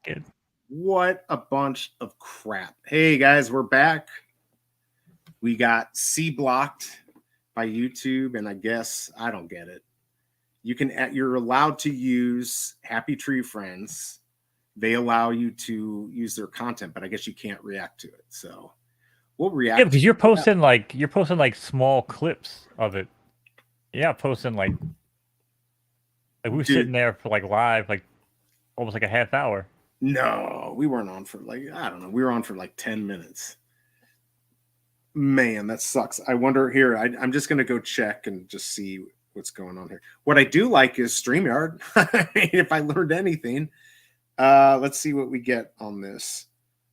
Good. What a bunch of crap. Hey guys, we're back. We got C blocked by YouTube, and I guess I don't get it. You're allowed to use Happy Tree Friends. They allow you to use their content, but I guess you can't react to it. So we'll react. Yeah, because you're posting like small clips of it. Yeah, posting like we were sitting there for like live, like almost like a half hour. No, we weren't on for like, I don't know. We were on for like 10 minutes. Man, that sucks. I wonder here. I'm just going to go check and just see what's going on here. What I do like is StreamYard. If I learned anything, let's see what we get on this.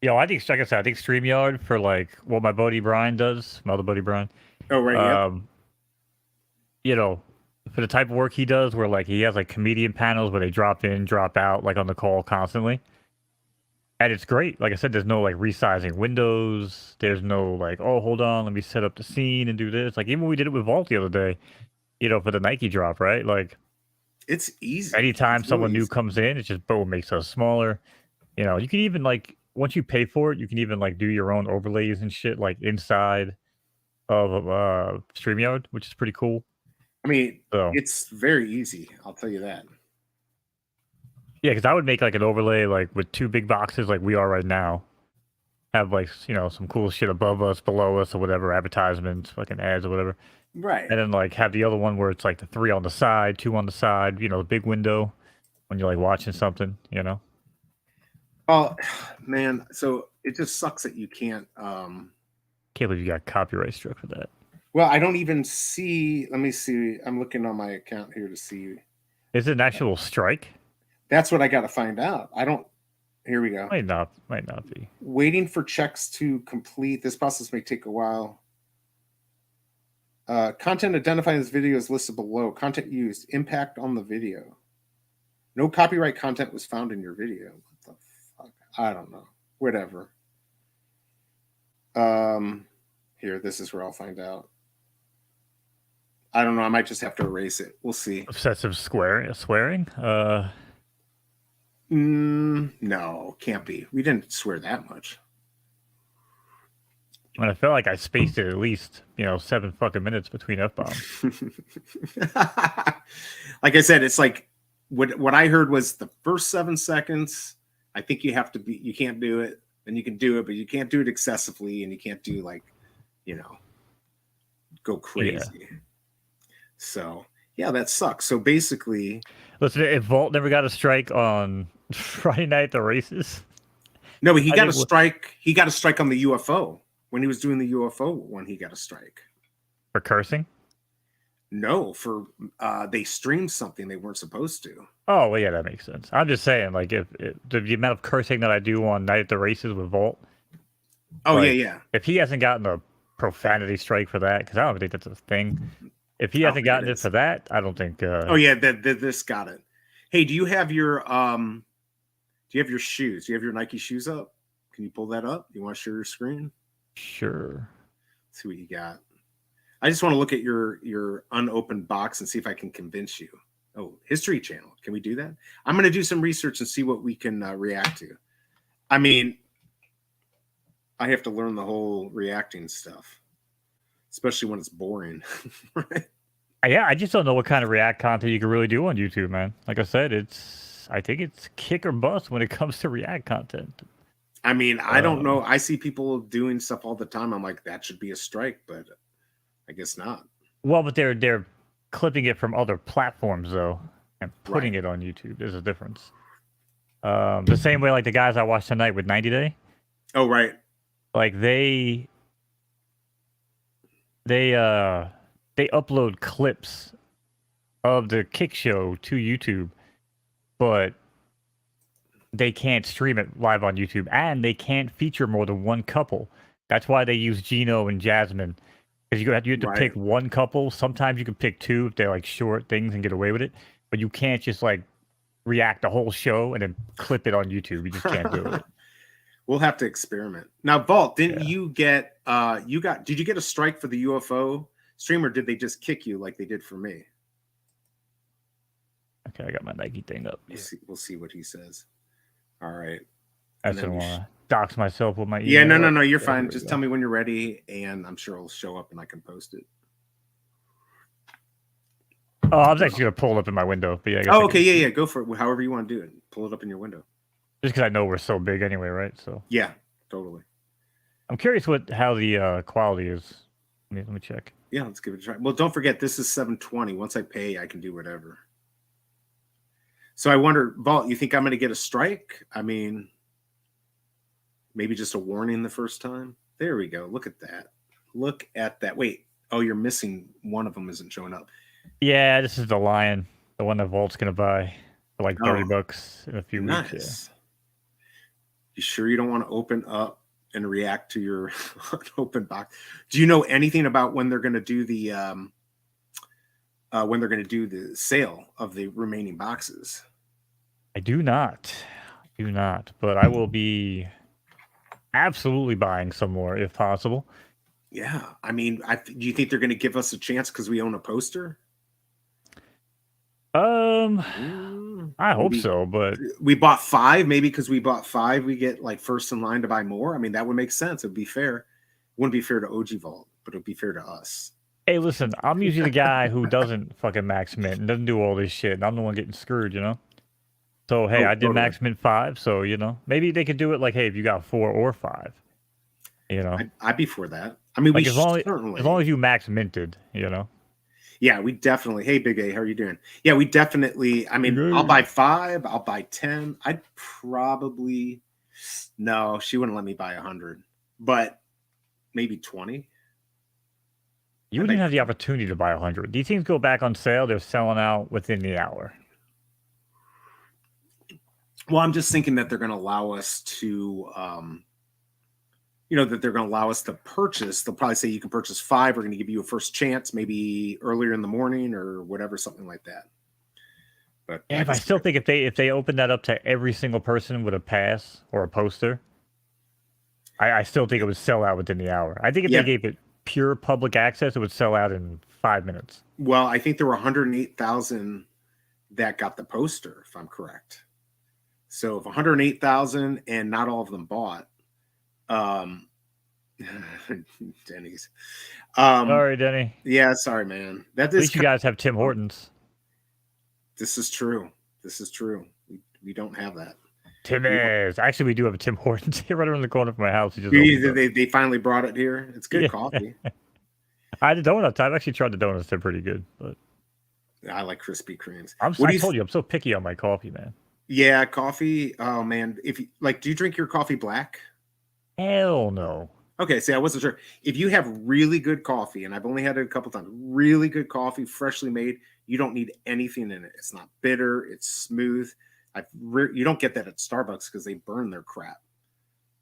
Yo, I think, like I said, I think StreamYard for like what my buddy Brian does, my other buddy Brian. Oh, right. Yep. You know, for the type of work he does, where like he has like comedian panels where they drop in, drop out, like on the call constantly. And it's great. Like I said, there's no like resizing windows. There's no like, oh, hold on, let me set up the scene and do this. Like even we did it with Vault the other day, for the Nike drop, right? Like it's easy. Anytime someone new comes in, it just boom makes us smaller. You can even like once you pay for it, you can even like do your own overlays and shit like inside of StreamYard, which is pretty cool. I mean, it's very easy. I'll tell you that. Yeah, because I would make like an overlay like with two big boxes like we are right now. Have like some cool shit above us, below us, or whatever, advertisements, fucking ads or whatever. Right. And then like have the other one where it's like the 3 on the side, 2 on the side, the big window when you're like watching something, Oh man, so it just sucks that you can't can't believe you got copyright struck for that. Well, I don't even see. Let me see. I'm looking on my account here to see. Is it an actual strike? That's what I got to find out. I don't. Here we go. Might not be. Waiting for checks to complete. This process may take a while. Content identified in this video is listed below. Content used. Impact on the video. No copyright content was found in your video. What the fuck? I don't know. Whatever. Here, this is where I'll find out. I don't know. I might just have to erase it. We'll see. Obsessive swearing? No, can't be. We didn't swear that much. And I felt like I spaced it at least, 7 fucking minutes between F-bombs. Like I said, it's like what I heard was the first 7 seconds. I think you can't do it. And you can do it, but you can't do it excessively, and you can't do like, go crazy. Yeah. So yeah, that sucks. So basically, listen, if Vault never got a strike on Friday night at the races, no, but he got a strike. He got a strike on the UFO when he was doing the UFO one. He got a strike for cursing. No, for they streamed something they weren't supposed to. Oh well, yeah, that makes sense. I'm just saying, like, if the amount of cursing that I do on Night at the Races with Vault. Oh like, yeah. If he hasn't gotten a profanity strike for that, because I don't think that's a thing. If he hasn't gotten it for that, I don't think. Oh yeah, this got it. Hey, do you have your shoes? Do you have your Nike shoes up? Can you pull that up? You want to share your screen? Sure. Let's see what you got. I just want to look at your unopened box and see if I can convince you. Oh, History Channel. Can we do that? I'm going to do some research and see what we can react to. I mean, I have to learn the whole reacting stuff, especially when it's boring. Right? Yeah, I just don't know what kind of react content you can really do on YouTube, man. Like I said, I think it's kick or bust when it comes to react content. I mean, I don't know. I see people doing stuff all the time. I'm like, that should be a strike, but I guess not. Well, but they're clipping it from other platforms though and putting it on YouTube. There's a difference. The same way like the guys I watched tonight with 90 Day. Oh right. Like they upload clips of the Kick Show to YouTube, but they can't stream it live on YouTube, and they can't feature more than one couple. That's why they use Gino and Jasmine. Because you have to pick one couple. Sometimes you can pick 2 if they're like short things and get away with it. But you can't just like react the whole show and then clip it on YouTube. You just can't do it. We'll have to experiment. Now, Vault, didn't you get did you get a strike for the UFO stream, or did they just kick you like they did for me? Okay, I got my Nike thing up. We'll see what he says. All right. I And just then don't you want to dox myself with my email. yeah, no, you're Yeah, fine. here we Just go. tell me when you're ready, and I'm sure it'll show up, and I can post it. Oh, I was actually gonna pull it up in my window, but yeah, I guess Oh, I okay, can yeah, yeah. Go for it. However you want to do it. Pull it up in your window. just because I know we're so big anyway, right? So Yeah, totally. I'm curious how the quality is. Let me check. Yeah, let's give it a try. Well, don't forget this is 720. Once I pay, I can do whatever. So I wonder, Vault, you think I'm going to get a strike? I mean, maybe just a warning the first time. There we go. Look at that. Look at that. Wait. Oh, you're missing one of them. Isn't showing up. Yeah, this is the Lion, the one that Vault's gonna buy for like $30 in a few weeks. Yeah. Nice. You sure you don't want to open up and react to your open box? Do you know anything about when they're going to do the sale of the remaining boxes? I do not. But I will be absolutely buying some more if possible. Yeah, I mean, do you think they're going to give us a chance because we own a poster? I hope so, but we bought 5. Maybe because we bought 5, we get like first in line to buy more. I mean, that would make sense. It'd be fair. It wouldn't be fair to OG Vault, but it'd be fair to us. hey, listen, I'm usually the guy who doesn't fucking max mint and doesn't do all this shit, and I'm the one getting screwed, you know? So, hey, I did max mint 5, so, you know, maybe they could do it like, hey, if you got 4 or 5, you know? I'd be for that. I mean, like, we as long as you max minted, you know? Yeah, we definitely. Hey, Big A, how are you doing? Yeah, we definitely. I mean, I'll buy 5. I'll buy 10. I'd probably. No, she wouldn't let me buy 100, but maybe 20. You wouldn't have the opportunity to buy 100. These things go back on sale. They're selling out within the hour. Well, I'm just thinking that they're going to allow us to, that they're going to allow us to purchase. They'll probably say you can purchase 5. We're going to give you a first chance, maybe earlier in the morning or whatever, something like that. But yeah, I still think if they open that up to every single person with a pass or a poster, I still think it would sell out within the hour. I think if they gave it pure public access, it would sell out in 5 minutes. Well, I think there were 108,000 that got the poster, if I'm correct. So if 108,000 and not all of them bought, Denny's. Sorry, Denny. Yeah, sorry, man. At least you guys have Tim Hortons. This is true. We don't have that. Timmy's. Actually, we do have a Tim Hortons here right around the corner from my house. They finally brought it here. It's good coffee. I had the donuts. I've actually tried the donuts. They're pretty good. But I like Krispy Kremes. I told you, I'm so picky on my coffee, man. Yeah, coffee. Oh man, if you do you drink your coffee black? Hell no. Okay, see, I wasn't sure. If you have really good coffee, and I've only had it a couple times, really good coffee, freshly made, you don't need anything in it. It's not bitter. It's smooth. You don't get that at Starbucks because they burn their crap.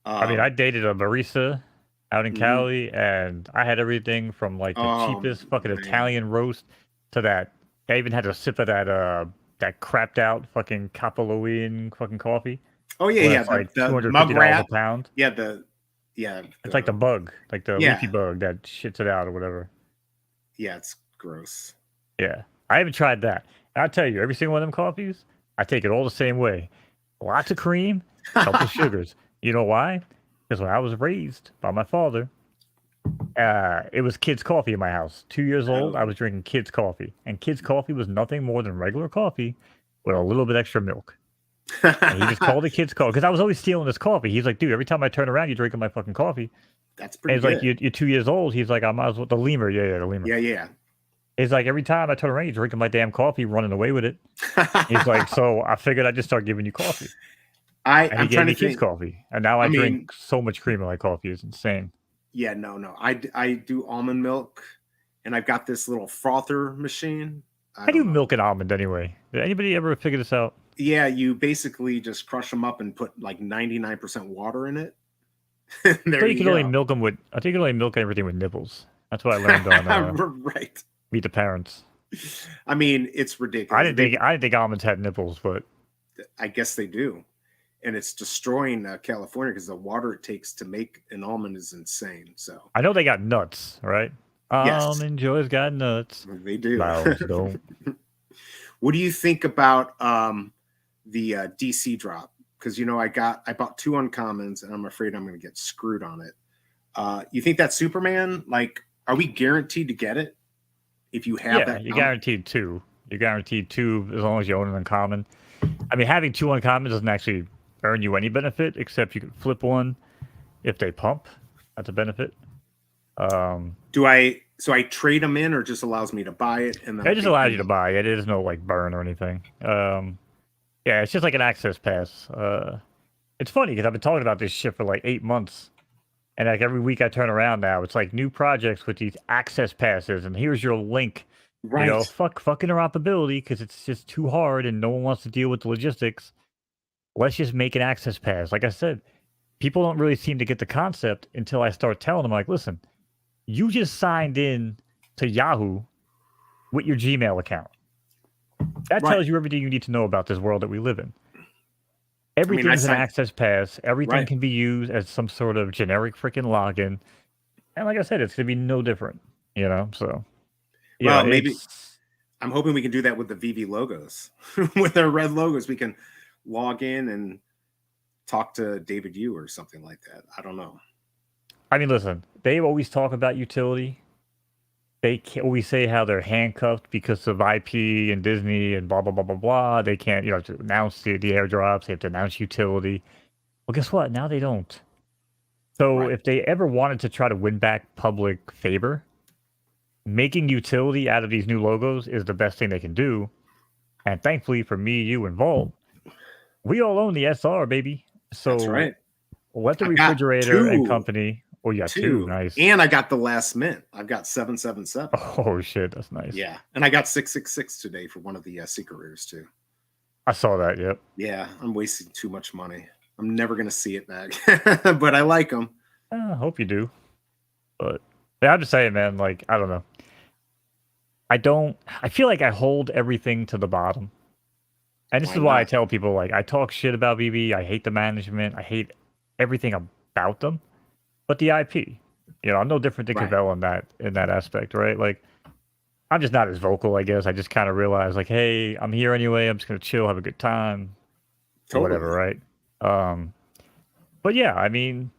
I mean, I dated a barista out in Cali, and I had everything from like the cheapest fucking Italian roast to that. I even had a sip of that crapped out fucking Capoloian fucking coffee. Oh yeah, like $250 a pound. Yeah, it's like the bug, like the leafy bug that shits it out or whatever. Yeah, it's gross. Yeah, I haven't tried that. And I'll tell you, every single one of them coffees, I take it all the same way. Lots of cream, a couple of sugars. You know why? Because when I was raised by my father, it was kids' coffee in my house. 2 years old, I was drinking kids' coffee. And kids' coffee was nothing more than regular coffee with a little bit extra milk. And he just called it kids' coffee. Because I was always stealing his coffee. He's like, dude, every time I turn around, you're drinking my fucking coffee. That's pretty good. And he's like, you're 2 years old. He's like, I might as well. The lemur. Yeah, the lemur. Yeah. He's like, every time I turn around, you're drinking my damn coffee, running away with it. He's like, so I figured I'd just start giving you coffee. I'm trying to kids coffee, and now I drink so much cream in my coffee. It's insane. Yeah, no. I do almond milk, and I've got this little frother machine. How do you milk an almond anyway? Did anybody ever figure this out? Yeah, you basically just crush them up and put like 99% water in it. I think you can only milk them with. I think you can only milk everything with nipples. That's what I learned on right. Meet the Parents. I mean, it's ridiculous. I didn't think almonds had nipples, but I guess they do. And it's destroying California because the water it takes to make an almond is insane. So I know they got nuts, right? Yes. Almond Joy's got nuts. They do. Don't. What do you think about the DC drop? because I bought 2 uncommons, and I'm afraid I'm going to get screwed on it. You think that Superman? Like, are we guaranteed to get it if you have that? you're guaranteed 2. You're guaranteed 2 as long as you own an uncommon. I mean, having 2 uncommons doesn't actually earn you any benefit, except you can flip one if they pump. That's a benefit. So I trade them in, or just allows me to buy it, and then It just allows you to buy it. There's no like burn or anything. Yeah, it's just like an access pass. It's funny because I've been talking about this shit for like 8 months, and like every week I turn around now, it's like new projects with these access passes, and here's your link. Right. You know, fuck interoperability because it's just too hard, and no one wants to deal with the logistics. Let's just make an access pass. Like I said, people don't really seem to get the concept until I start telling them, like, listen, you just signed in to Yahoo with your Gmail account. That tells you everything you need to know about this world that we live in. Everything is an access pass. Everything can be used as some sort of generic freaking login. And like I said, it's going to be no different, you know? So, yeah, well, maybe I'm hoping we can do that with the VV logos. With our red logos, we can log in and talk to David Yu or something like that. I don't know. I mean, listen, they always talk about utility. They always say how they're handcuffed because of IP and Disney and blah, blah, blah, blah, blah. They can't, to announce the airdrops. They have to announce utility. Well, guess what? Now they don't. So if they ever wanted to try to win back public favor, making utility out of these new logos is the best thing they can do. And thankfully for me, you, and Vault, we all own the SR, baby. So that's right. Let the refrigerator and company. Oh, yeah, 2. Nice. And I got the last mint. I've got 777. Oh, shit. That's nice. Yeah. And I got 666 today for one of the secret rares, too. I saw that. Yep. Yeah. I'm wasting too much money. I'm never going to see it back. But I like them. I hope you do. But yeah, I'm just saying, man, like, I don't know. I feel like I hold everything to the bottom. And this is why I tell people, like, I talk shit about VB. I hate the management. I hate everything about them. But the IP, I'm no different than Cavell in that aspect, right? Like, I'm just not as vocal, I guess. I just kind of realize, like, hey, I'm here anyway. I'm just gonna chill, have a good time, or whatever, right? But yeah, I mean,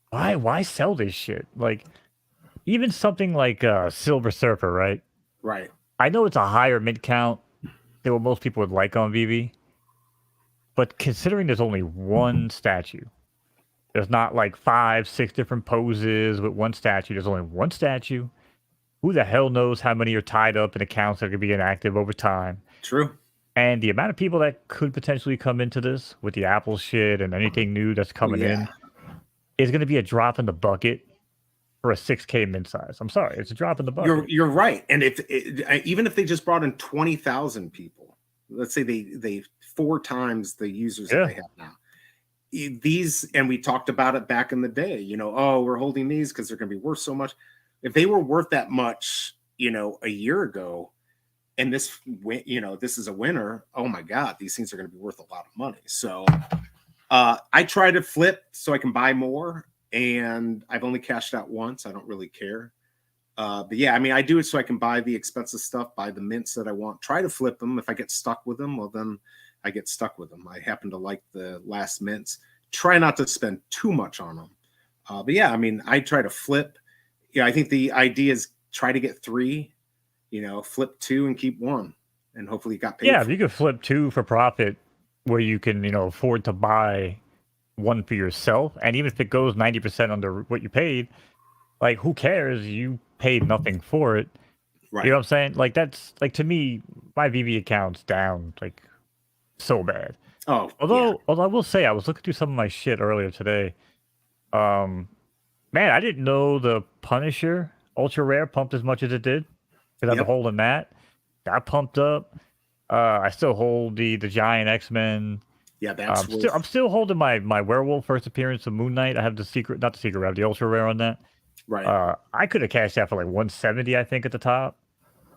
why sell this shit? Like, even something like Silver Surfer, right? Right. I know it's a higher mint count than what most people would like on VV, but considering there's only one statue. There's not like 5, 6 different poses with one statue. There's only one statue. Who the hell knows how many are tied up in accounts that could be inactive over time? True. And the amount of people that could potentially come into this with the Apple shit and anything new that's coming in is going to be a drop in the bucket for a 6K mint size. I'm sorry, it's a drop in the bucket. You're right. And even if they just brought in 20,000 people, let's say they 4 times the users that they have now. These, and we talked about it back in the day, we're holding these because they're going to be worth so much. If they were worth that much, a year ago, and this is a winner, oh my God, these things are going to be worth a lot of money. So I try to flip so I can buy more, and I've only cashed out once. I don't really care. But yeah, I mean, I do it so I can buy the expensive stuff, buy the mints that I want, try to flip them. If I get stuck with them, well, then I get stuck with them. I happen to like the last mints. Try not to spend too much on them. But yeah, I mean, I try to flip. Yeah, I think the idea is try to get 3, flip 2 and keep 1. And hopefully you got paid. Yeah, if you could flip 2 for profit where you can, afford to buy 1 for yourself. And even if it goes 90% under what you paid, like, who cares? You paid nothing for it. Right. You know what I'm saying? Like, that's, like, to me, my VV account's down, like, so bad. Although I will say, I was looking through some of my shit earlier today. Man, I didn't know the Punisher Ultra Rare pumped as much as it did. Because I've been holding that. Got pumped up. I still hold the Giant X-Men. Yeah, that's I'm still holding my Werewolf first appearance of Moon Knight. I have I have the Ultra Rare on that. Right. I could have cashed out for like 170, I think, at the top.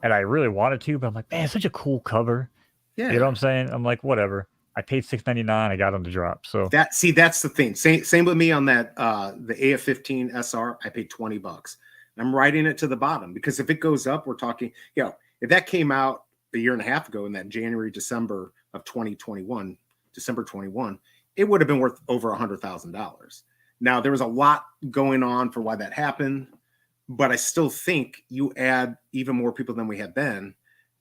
And I really wanted to, but I'm like, man, it's such a cool cover. Yeah. You know what I'm saying? I'm like, whatever. I paid $6.99. I got on the drop. So that's the thing. Same with me on that the AF-15 SR. I paid $20. I'm writing it to the bottom because if it goes up, we're talking. If that came out a year and a half ago in that December of 2021, December 21, it would have been worth over $100,000. Now there was a lot going on for why that happened, but I still think you add even more people than we had then,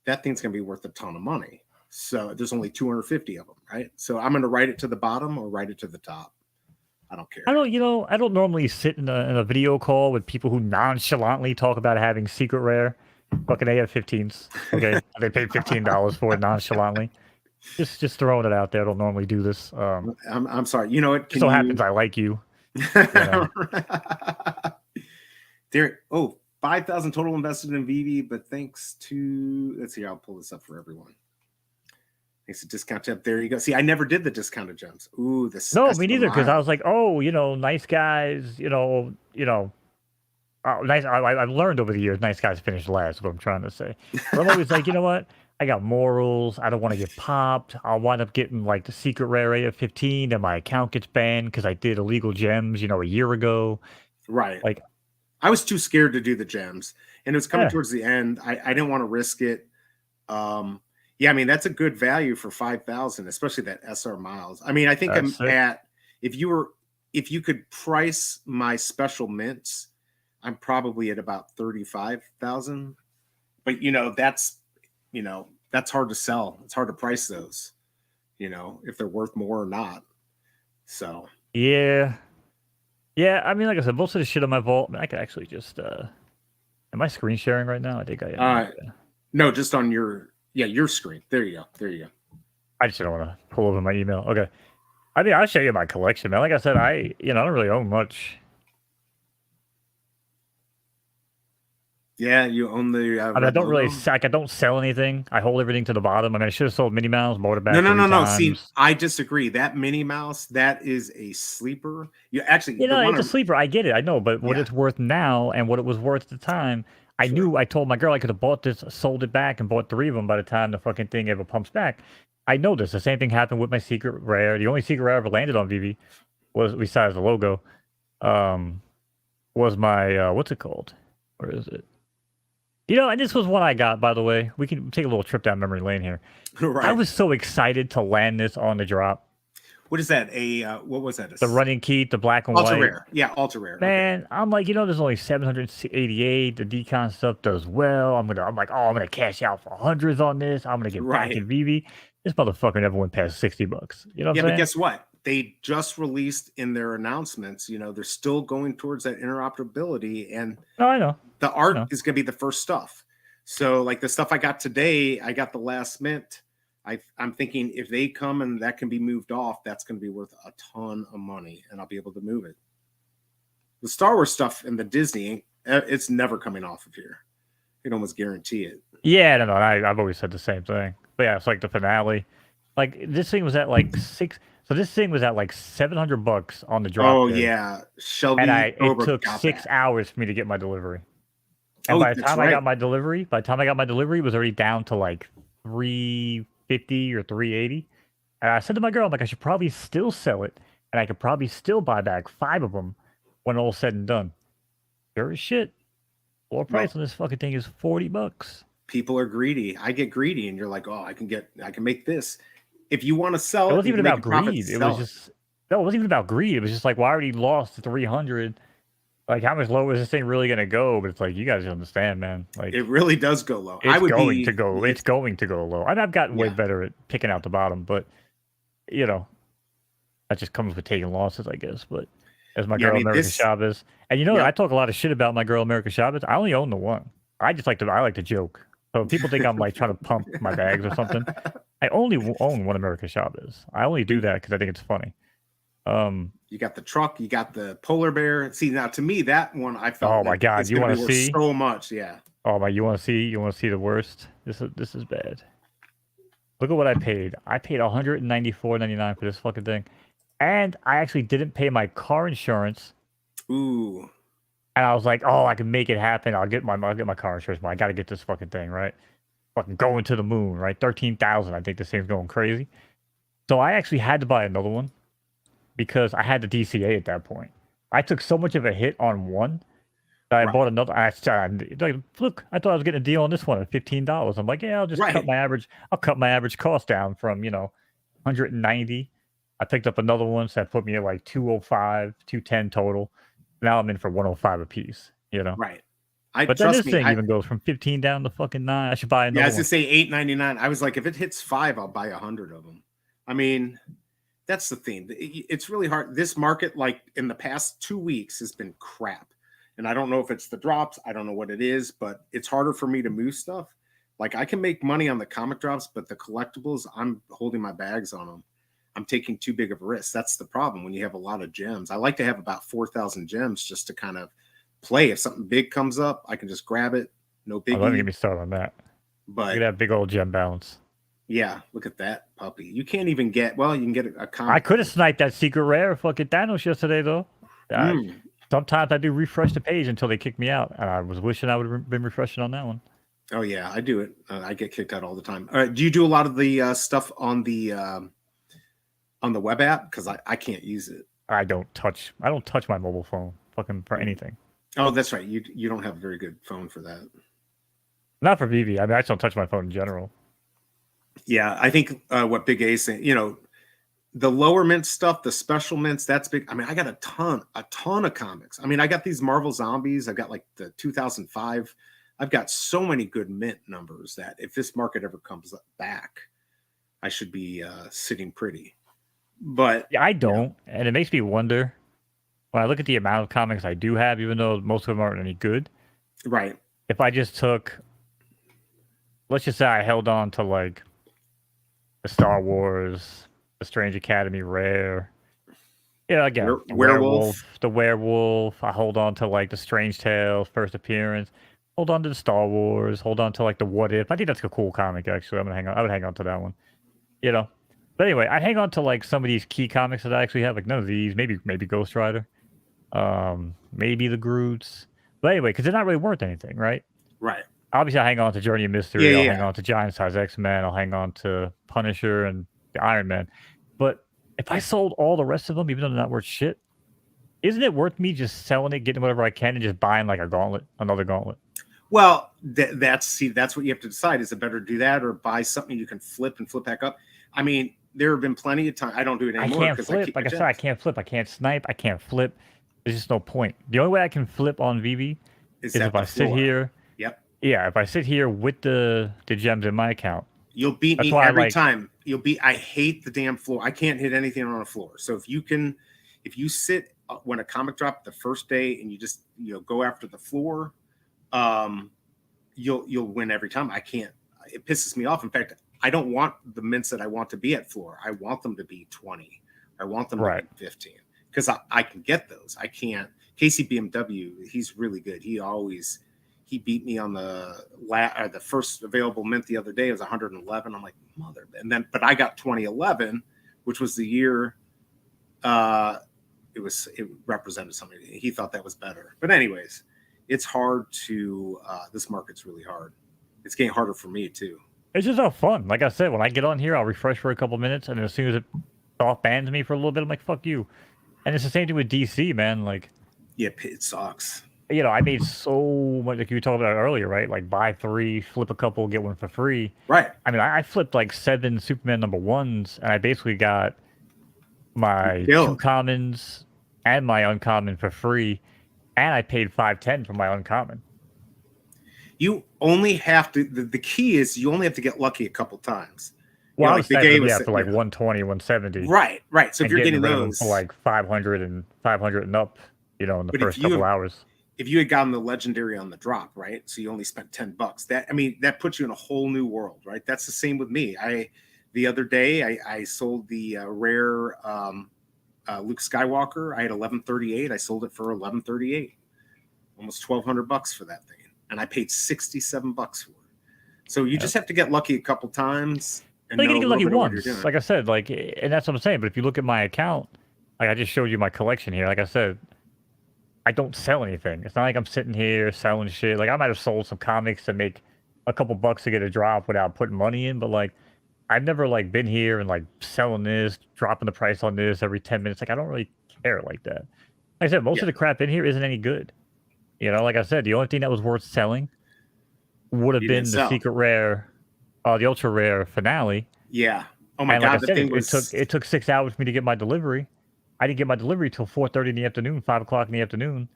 that thing's going to be worth a ton of money. So there's only 250 of them, right? So I'm going to write it to the bottom or write it to the top. I don't care. I don't normally sit in a video call with people who nonchalantly talk about having secret rare fucking AF-15s. Okay, they paid $15 for it nonchalantly. Just throwing it out there. I don't normally do this. I'm sorry. You know what? It so happens I like you. There. Oh, 5,000 total invested in VV, but thanks to, let's see, I'll pull this up for everyone. Thanks to discount tab. There you go. See, I never did the discounted gems. Ooh, this. No, me neither. Because I was like, oh, nice guys. Nice. I've learned over the years, nice guys finish last. What I'm trying to say. But I'm always like, you know what? I got morals. I don't want to get popped. I'll wind up getting like the secret rare AF-15, and my account gets banned because I did illegal gems, a year ago. Right. Like, I was too scared to do the gems, and it was coming towards the end. I didn't want to risk it. Yeah, I mean that's a good value for 5,000, especially that SR miles. I mean, I think I'm at if you could price my special mints, I'm probably at about 35,000. But that's hard to sell. It's hard to price those, if they're worth more or not. So yeah. I mean, like I said, most of the shit on my vault. I could actually just. Am I screen sharing right now? I think I am. No, just on your screen. There you go. I just don't want to pull over my email. Okay. I mean, I'll show you my collection, man. Like I said, I don't really own much. Yeah, you own the. I don't really. I don't sell anything. I hold everything to the bottom. I mean, I should have sold MoKnowz, bought it back. No. See, I disagree. That MoKnowz, that is a sleeper. You actually, it's a sleeper. I get it. I know, but what it's worth now and what it was worth at the time, I knew. I told my girl I could have bought this, sold it back, and bought 3 of them by the time the fucking thing ever pumps back. I know this. The same thing happened with my secret rare. The only secret rare I ever landed on VV was, besides the logo, was my what's it called? Where is it? And this was one I got, by the way. We can take a little trip down memory lane here. Right. I was so excited to land this on the drop. What is that? What was that? The running key, the black and ultra white. Rare. Yeah, ultra rare. Man, okay. I'm like, there's only 788. The decon stuff does well. I'm like, oh, I'm gonna cash out for hundreds on this. I'm gonna get back in VV. This motherfucker never went past $60. You know what I'm saying? But guess what? They just released in their announcements, they're still going towards that interoperability, and I know the art is going to be the first stuff. So like the stuff I got today, I got the last mint. I'm thinking if they come and that can be moved off, that's going to be worth a ton of money, and I'll be able to move it. The Star Wars stuff and the Disney, it's never coming off of here. You can almost guarantee it. Yeah, no. I've always said the same thing. But yeah, it's like the finale. Like this thing was at like $6. So this thing was at like $700 on the drop. Oh yeah, Shelby. And it took 6 hours for me to get my delivery. And by the time I got my delivery, it was already down to like $350 or $380. And I said to my girl, I'm like, I should probably still sell it, and I could probably still buy back 5 of them when all's said and done. Sure as shit. Floor price on this fucking thing is $40. People are greedy. I get greedy, and you're like, oh, I can make this. If you want to sell it, wasn't even about greed. It wasn't even about greed. It was just like, well, I already lost 300. Like, how much lower is this thing really gonna go? But it's like, you guys understand, man. Like, it really does go low. It's going to go low. And I've gotten way better at picking out the bottom, but that just comes with taking losses, I guess. But as my girl America Chavez, and I talk a lot of shit about my girl America Chavez. I only own the one. I like to joke. So people think I'm like trying to pump my bags or something. I only own one America Chavez. I only do that because I think it's funny. You got the truck, you got the polar bear. See, now to me, that one I felt. Oh my god, you want to see so much? Yeah. Oh my, you want to see? You want to see the worst? This is bad. Look at what I paid. I paid $194.99 for this fucking thing, and I actually didn't pay my car insurance. Ooh. And I was like, oh, I can make it happen. I'll get my car insurance, but I got to get this fucking thing, right? Fucking going to the moon, right? 13,000. I think this thing's going crazy. So I actually had to buy another one because I had the DCA at that point. I took so much of a hit on one that I bought another. Look, I thought I was getting a deal on this one at $15. I'm like, yeah, I'll just cut my average. I'll cut my average cost down from 190. I picked up another one, so that put me at like 205, 210 total. Now I'm in for 105 a piece, you know. Right. I But then trust this me. thing even goes from 15 down to fucking 9. I should buy Yeah, I another was gonna one. say $8.99. I was like, if it hits 5, I'll buy 100 of them. I mean, that's the thing. It's really hard. This market, like in the past 2 weeks, has been crap. And I don't know if it's the drops. I don't know what it is, but it's harder for me to move stuff. Like I can make money on the comic drops, but the collectibles, I'm holding my bags on them. I'm taking too big of a risk. That's the problem when you have a lot of gems. I like to have about 4,000 gems just to kind of play. If something big comes up, I can just grab it. No Oh, don't get biggie. me started on that. Look at But that big old gem balance. yeah, look at that puppy. You can't even get, well, you can get a I comic. could have sniped that secret rare fucking Thanos yesterday, though. Sometimes I do refresh the page until they kick me out, and I was wishing I would have been refreshing on that one. Oh yeah, I do it. I get kicked out all the time. All right, do you do a lot of the stuff on the web app? Because I can't use it. I don't touch my mobile phone fucking for anything. Oh, that's right. You don't have a very good phone for that. Not for VV. I mean, I just don't touch my phone in general. Yeah, I think what Big A's saying, the lower mint stuff, the special mints, that's big. I mean, I got a ton of comics. I mean, I got these Marvel Zombies. I got like the 2005. I've got so many good mint numbers that if this market ever comes back, I should be sitting pretty. But yeah, I don't, and it makes me wonder when I look at the amount of comics I do have, even though most of them aren't any good. Right. If I just took, let's just say I held on to like the Star Wars, the Strange Academy rare. Yeah, again, the werewolf. I hold on to like the Strange Tale first appearance. Hold on to the Star Wars. Hold on to like the What If. I think that's a cool comic actually. I would hang on to that one. You know. But anyway, I'd hang on to like some of these key comics that I actually have. Like none of these. Maybe Ghost Rider. Maybe the Groots. But anyway, because they're not really worth anything, right? Right. Obviously, I hang on to Journey of Mystery. I'll Yeah. hang on to Giant Size X-Men. I'll hang on to Punisher and the Iron Man. But if I sold all the rest of them, even though they're not worth shit, isn't it worth me just selling it, getting whatever I can, and just buying like another gauntlet? Well, that's what you have to decide. Is it better to do that or buy something you can flip and flip back up? I mean, there have been plenty of times. I don't do it anymore. I can't flip. Like I said, I can't flip. I can't snipe. I can't flip. There's just no point. The only way I can flip on VV is if I sit here. Yep. Yeah, if I sit here with the gems in my account. You'll beat me every time. I hate the damn floor. I can't hit anything on a floor. So if you sit when a comic dropped the first day and you just go after the floor, you'll win every time. I can't. It pisses me off. In fact, I don't want the mints that I want to be at floor. I want them to be 20. I want them to be 15 because I can get those. I can't. Casey BMW, he's really good. He beat me on the first available mint the other day. It was 111. I'm like, but I got 2011, which was the year. It represented something. He thought that was better. But anyways, it's hard to. This market's really hard. It's getting harder for me too. It's just not fun. Like I said, when I get on here, I'll refresh for a couple minutes, and as soon as it off bans me for a little bit, I'm like, fuck you. And it's the same thing with DC, man. Like, yeah, it sucks. I made so much, like you talked about earlier, right? Like buy 3, flip a couple, get one for free. Right. I mean, I flipped like 7 Superman #1s, and I basically got my 2 commons and my uncommon for free, and I paid $5.10 for my uncommon. You only have to. The key is you only have to get lucky a couple times. Well, I was for like 120, 170. Right. So if you're getting those for like 500 and up, in the first couple hours. If you had gotten the legendary on the drop, right? So you only spent $10. That puts you in a whole new world, right? That's the same with me. The other day I sold the rare Luke Skywalker. I had 1138. I sold it for 1138, almost $1,200 for that thing, and I paid $67 for it. So you just have to get lucky a couple times. And you get lucky once, like I said, and that's what I'm saying. But if you look at my account, like I just showed you my collection here, like I said, I don't sell anything. It's not like I'm sitting here selling shit. Like I might have sold some comics to make a couple bucks to get a drop without putting money in, but like I've never been here and selling this, dropping the price on this every 10 minutes. Like I don't really care like that. Like I said, most of the crap in here isn't any good. Like I said, the only thing that was worth selling would have been the secret rare, the ultra rare finale. Yeah. Oh my And like I god, the said, thing it was took 6 hours for me to get my delivery. I didn't get my delivery till 4:30 in the afternoon, 5 o'clock in the afternoon,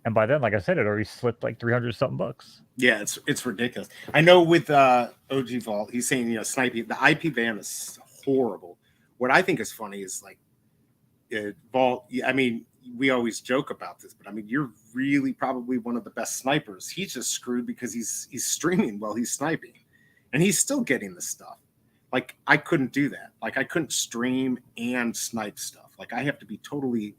and by then, like I said, it already slipped like 300 something bucks. yeah, it's ridiculous. I know with OG Vault, he's saying sniping the IP ban is horrible. What I think is funny is like Vault. I mean, we always joke about this, but I mean, you're really probably one of the best snipers. He's just screwed because he's streaming while he's sniping, and he's still getting the stuff. Like I couldn't do that. Like I couldn't stream and snipe stuff. Like I have to be totally,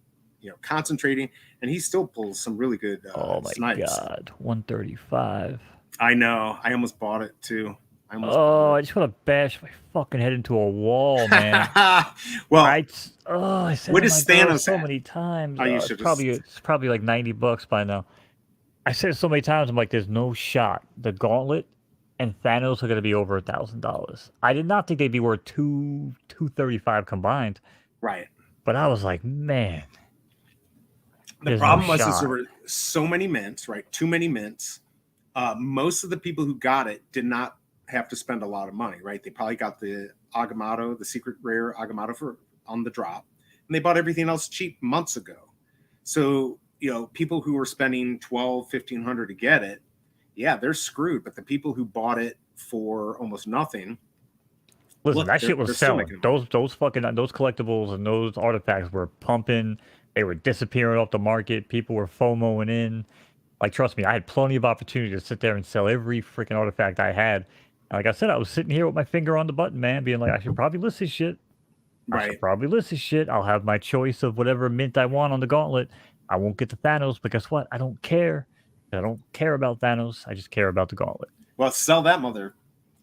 concentrating. And he still pulls some really good Oh my snipes. god, 135. I know. I almost bought it too. I almost Oh, bought I just want to bash my fucking head into a wall, man. it. Well, I said what to is my girl Thanos so at? many times. Oh, you It's should probably just. it's probably like $90 by now. I said it so many times. I'm like, there's no shot. The Gauntlet and Thanos are gonna be over $1,000. I did not think they'd be worth 235 combined, Right. but I was like, man, The there's no problem was is there shot. were so many mints, right? Too many mints. Most of the people who got it did not have to spend a lot of money, right? They probably got the Agamotto, the secret rare Agamotto for on the drop, and they bought everything else cheap months ago. So people who were spending 1,200, 1,500 to get it, yeah, they're screwed. But the people who bought it for almost nothing, Listen, look, that shit was they're still selling. making money. Those fucking those collectibles and those artifacts were pumping. They were disappearing off the market. People were FOMOing in. Like, trust me, I had plenty of opportunity to sit there and sell every freaking artifact I had. And like I said, I was sitting here with my finger on the button, man, being like, I should probably list this shit. I should Right. probably list this shit. I'll have my choice of whatever mint I want on the gauntlet. I won't get the Thanos, but guess what? I don't care. I don't care about Thanos. I just care about the gauntlet. Well, sell that mother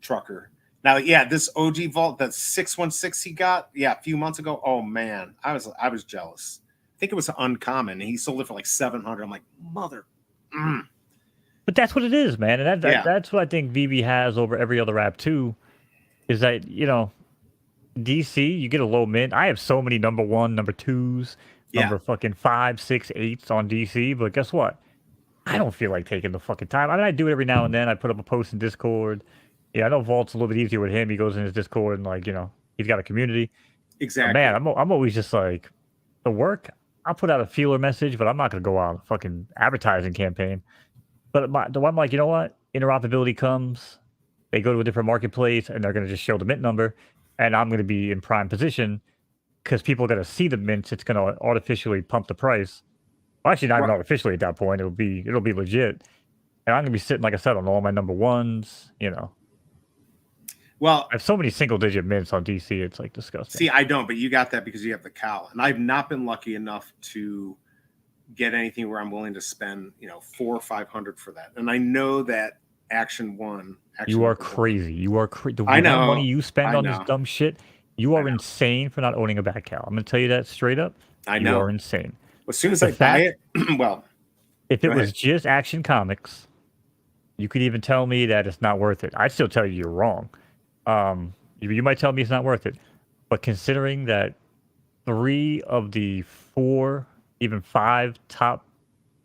trucker. Now, yeah, this OG vault, that 616 he got, a few months ago. Oh man, I was jealous. I think it was uncommon, and he sold it for like 700. I'm like, mother. But that's what it is, man. And Yeah. that's what I think VB has over every other app too. Is that DC, you get a low mint. I have so many number 1, number 2s, number fucking 5, 6, 8s on DC. But guess what? I don't feel like taking the fucking time. I mean, I do it every now and then. I put up a post in Discord. Yeah, I know Vault's a little bit easier with him. He goes in his Discord and he's got a community. Exactly. But man, I'm always just like, the work. I'll put out a feeler message, but I'm not gonna go out on a fucking advertising campaign. But I'm like, you know what? Interoperability comes. They go to a different marketplace and they're gonna just show the mint number, and I'm gonna be in prime position because people are gonna see the mints. It's gonna artificially pump the price. Well, actually, not even artificially at that point. It'll be legit, and I'm gonna be sitting, like I said, on all my number 1s. Well, I have so many single digit mints on DC. It's like disgusting. see, I don't, but you got that because you have the cowl, and I've not been lucky enough to get anything where I'm willing to spend 400 or 500 for that. And I know that Action One. You are crazy. You are crazy. The I amount of know. money you spend I on this know. dumb shit, you are insane for not owning a back cow. I'm gonna tell you that straight up. I You know. are insane. As soon as The I buy fact- it, well, If it Go was ahead. just Action Comics, you could even tell me that it's not worth it. I'd still tell you you're wrong. You might tell me it's not worth it, but considering that 3 of the 4, even 5 top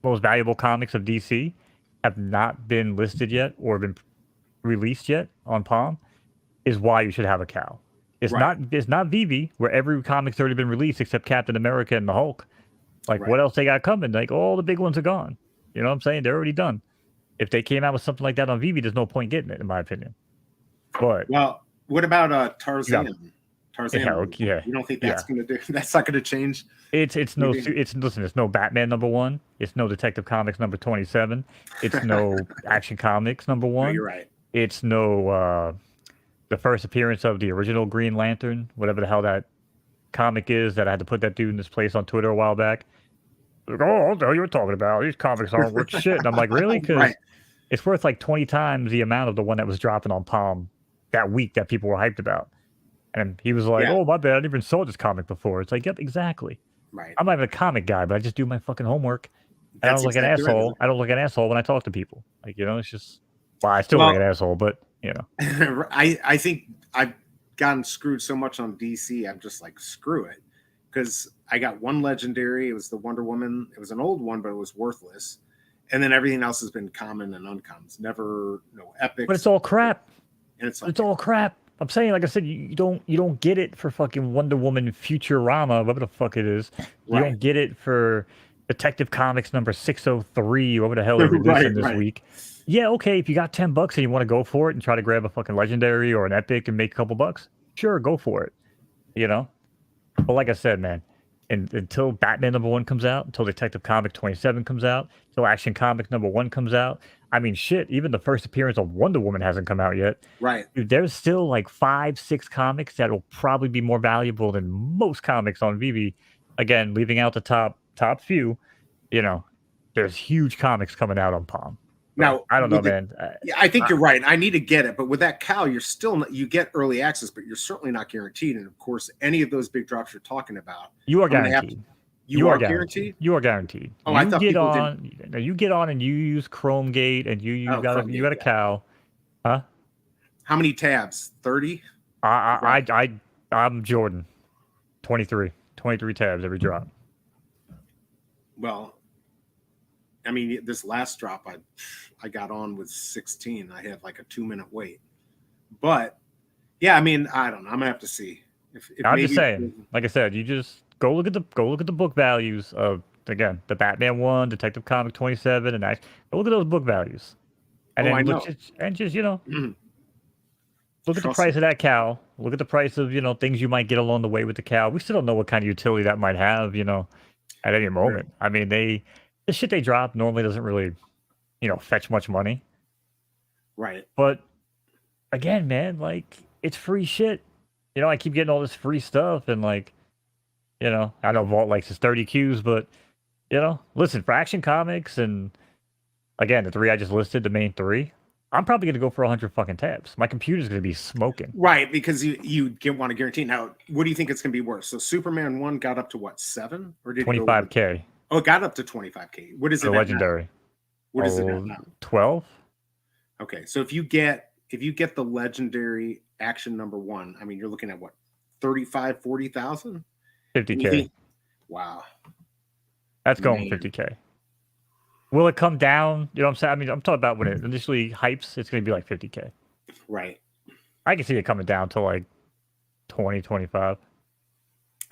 most valuable comics of DC have not been listed yet or been released yet on Palm, is why you should have a cow. It's Right. not VV, where every comic's already been released except Captain America and the Hulk. Like, Right. what else they got coming? Like, all the big ones are gone. You know what I'm saying? They're already done. If they came out with something like that on VV, there's no point getting it, in my opinion. But Well, what about Tarzan? Tarzan. yeah, You don't think that's going to do? That's not going to change. it's no Batman number 1. It's no Detective Comics number 27. It's no Action Comics number 1. No, you're right. It's no the first appearance of the original Green Lantern, whatever the hell that comic is that I had to put that dude in this place on Twitter a while back. Like, oh, what the hell you were talking about? These comics aren't worth shit. And I'm like, really? Because Right. it's worth like 20 times the amount of the one that was dropping on Palm that week that people were hyped about. And he was like, Yeah. oh, my bad. I never even saw this comic before. It's like, yep, exactly. Right. I'm not even a comic guy, but I just do my fucking homework. I That's don't look exactly an right. asshole. I don't look an asshole when I talk to people. Like, it's just, well, I still look an asshole, but, I think I've gotten screwed so much on DC. I'm just like, screw it. Because I got one legendary. It was the Wonder Woman. It was an old one, but it was worthless. And then everything else has been common and uncommon. Never no epics. But it's all crap. And it's like, It's all crap. I'm saying, like I said, you don't get it for fucking Wonder Woman Futurama, whatever the fuck it is. You Right. don't get it for Detective Comics number 603, whatever the hell they're Right. releasing this Right. week. Yeah, okay, if you got $10 and you want to go for it and try to grab a fucking legendary or an epic and make a couple bucks, sure, go for it. You know? But like I said, man, until Batman #1 comes out, until Detective Comic 27 comes out, until Action Comic #1 comes out, I mean, shit, even the first appearance of Wonder Woman hasn't come out yet. Right. Dude, there's still like 5, 6 comics that will probably be more valuable than most comics on VV. Again, leaving out the top few, you know, there's huge comics coming out on Palm. So Now, I don't know, with the man. yeah, I think I, you're right. I need to get it, but with that cow, you're still not, you get early access, but you're certainly not guaranteed. And of course, any of those big drops you're talking about, you are I'm gonna have to. guaranteed. You You are are guaranteed. guaranteed. You are guaranteed. Oh, I thought people didn't. You get on and you use Chromegate and Oh, you Chromegate. got a Yeah. cow, huh? How many tabs? 30. I'm Jordan. 23 tabs every drop. Well, I mean, this last drop, I got on with 16. I had like a 2-minute wait, but yeah, I mean, I don't know. I'm gonna have to see if I'm just maybe. saying, like I said, you just go look at the book values of, again, the Batman 1, Detective Comic 27, and go look at those book values, and Oh, I then know. just look at the Trust price me. of that cow. Look at the price of things you might get along the way with the cow. We still don't know what kind of utility that might have, at any Sure. moment. I mean, the shit they drop normally doesn't really, fetch much money. Right. But again, man, like, it's free shit. I keep getting all this free stuff, and like, I know Vault likes his 30 Qs, but listen, for Action Comics and again the three I just listed, the main three, I'm probably gonna go for 100 fucking tabs. My computer's gonna be smoking. Right, because you want to guarantee. Now, what do you think it's going to be worse? So Superman 1 got up to what, 7, or did it go over? 25K Oh, it got up to 25K. What is for it the at now? legendary. What is it at Oh, now? 12, Okay, so if you get the legendary action #1, I mean, you're looking at what, 35, 40,000? And you 50K. think, wow, That's going man, 50K. Will it come down? You know what I'm saying? I mean, I'm talking about when it initially hypes, it's gonna be like 50K. right. I can see it coming down to like 20, 25.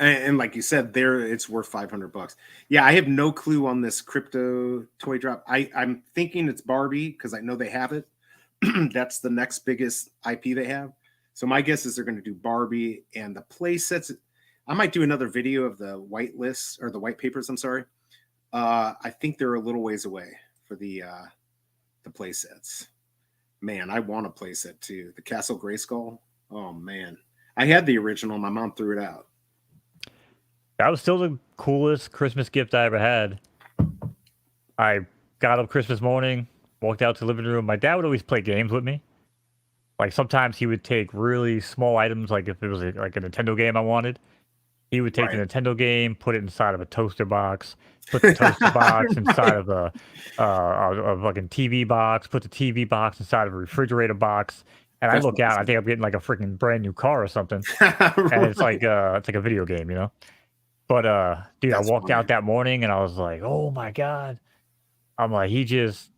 And like you said, there it's worth $500. Yeah, I have no clue on this crypto toy drop. I'm thinking it's Barbie because I know they have it. That's the next biggest IP they have. So my guess is they're going to do Barbie and the play sets. I might do another video of the white lists or the white papers. I'm sorry. I think they're a little ways away for the play sets. Man, I want a play set too. The Castle Grayskull. Oh man, I had the original. My mom threw it out. That was still the coolest Christmas gift I ever had. I got up Christmas morning, walked out to the living room. My dad would always play games with me. Like sometimes he would take really small items, like if it was like a Nintendo game I wanted, he would take the Right. Nintendo game, put it inside of a toaster box, put the toaster box inside Right. of a fucking TV box, put the TV box inside of a refrigerator box, and I That's look out, I awesome. think I'm getting like a freaking brand new car or something, and it's Right. like a video game, But dude, I That's walked funny. out that morning and I was like, oh my god. I'm like, he just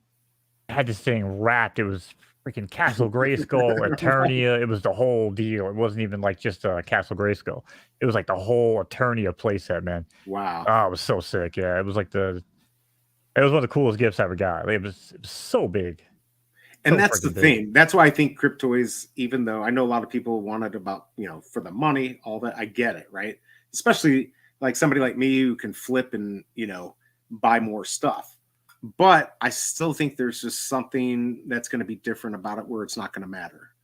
had this thing wrapped. It was freaking Castle Grayskull, Right. Eternia. It was the whole deal. It wasn't even like just a Castle Grayskull. It was like the whole Eternia playset, man. Wow. Oh, it was so sick. Yeah, it was like it was one of the coolest gifts I ever got. It was so big, And so that's the freaking big. thing. That's why I think Cryptoys, even though I know a lot of people want it about, for the money, all that, I get it, right? Especially like somebody like me who can flip and, buy more stuff. But I still think there's just something that's going to be different about it where it's not going to matter.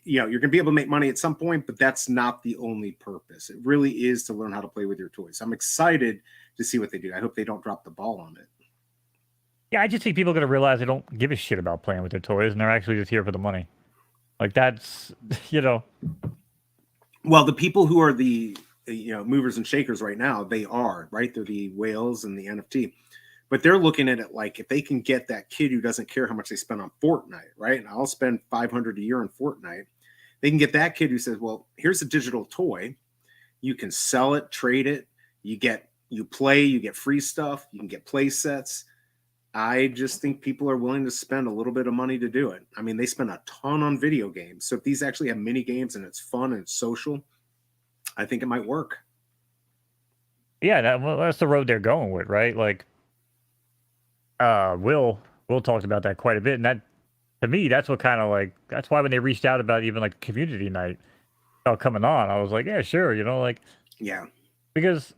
You're going to be able to make money at some point, but that's not the only purpose. It really is to learn how to play with your toys. I'm excited to see what they do. I hope they don't drop the ball on it. Yeah, I just think people are gonna realize they don't give a shit about playing with their toys, and they're actually just here for the money. Like that's, you know, Well, the people who are the movers and shakers right now, they are right. They're the whales and the NFT, but they're looking at it like if they can get that kid who doesn't care how much they spend on Fortnite, right? And I'll spend 500 a year on Fortnite. They can get that kid who says, "Well, here's a digital toy. You can sell it, trade it. You play, you get free stuff. You can get play sets." I just think people are willing to spend a little bit of money to do it. I mean, they spend a ton on video games. So if these actually have mini games and it's fun and it's social, I think it might work. Yeah, that's the road they're going with, right? Like, Will talked about that quite a bit, and that to me, that's what kind of like that's why when they reached out about even like community night coming on, I was like, yeah, sure, like Yeah. because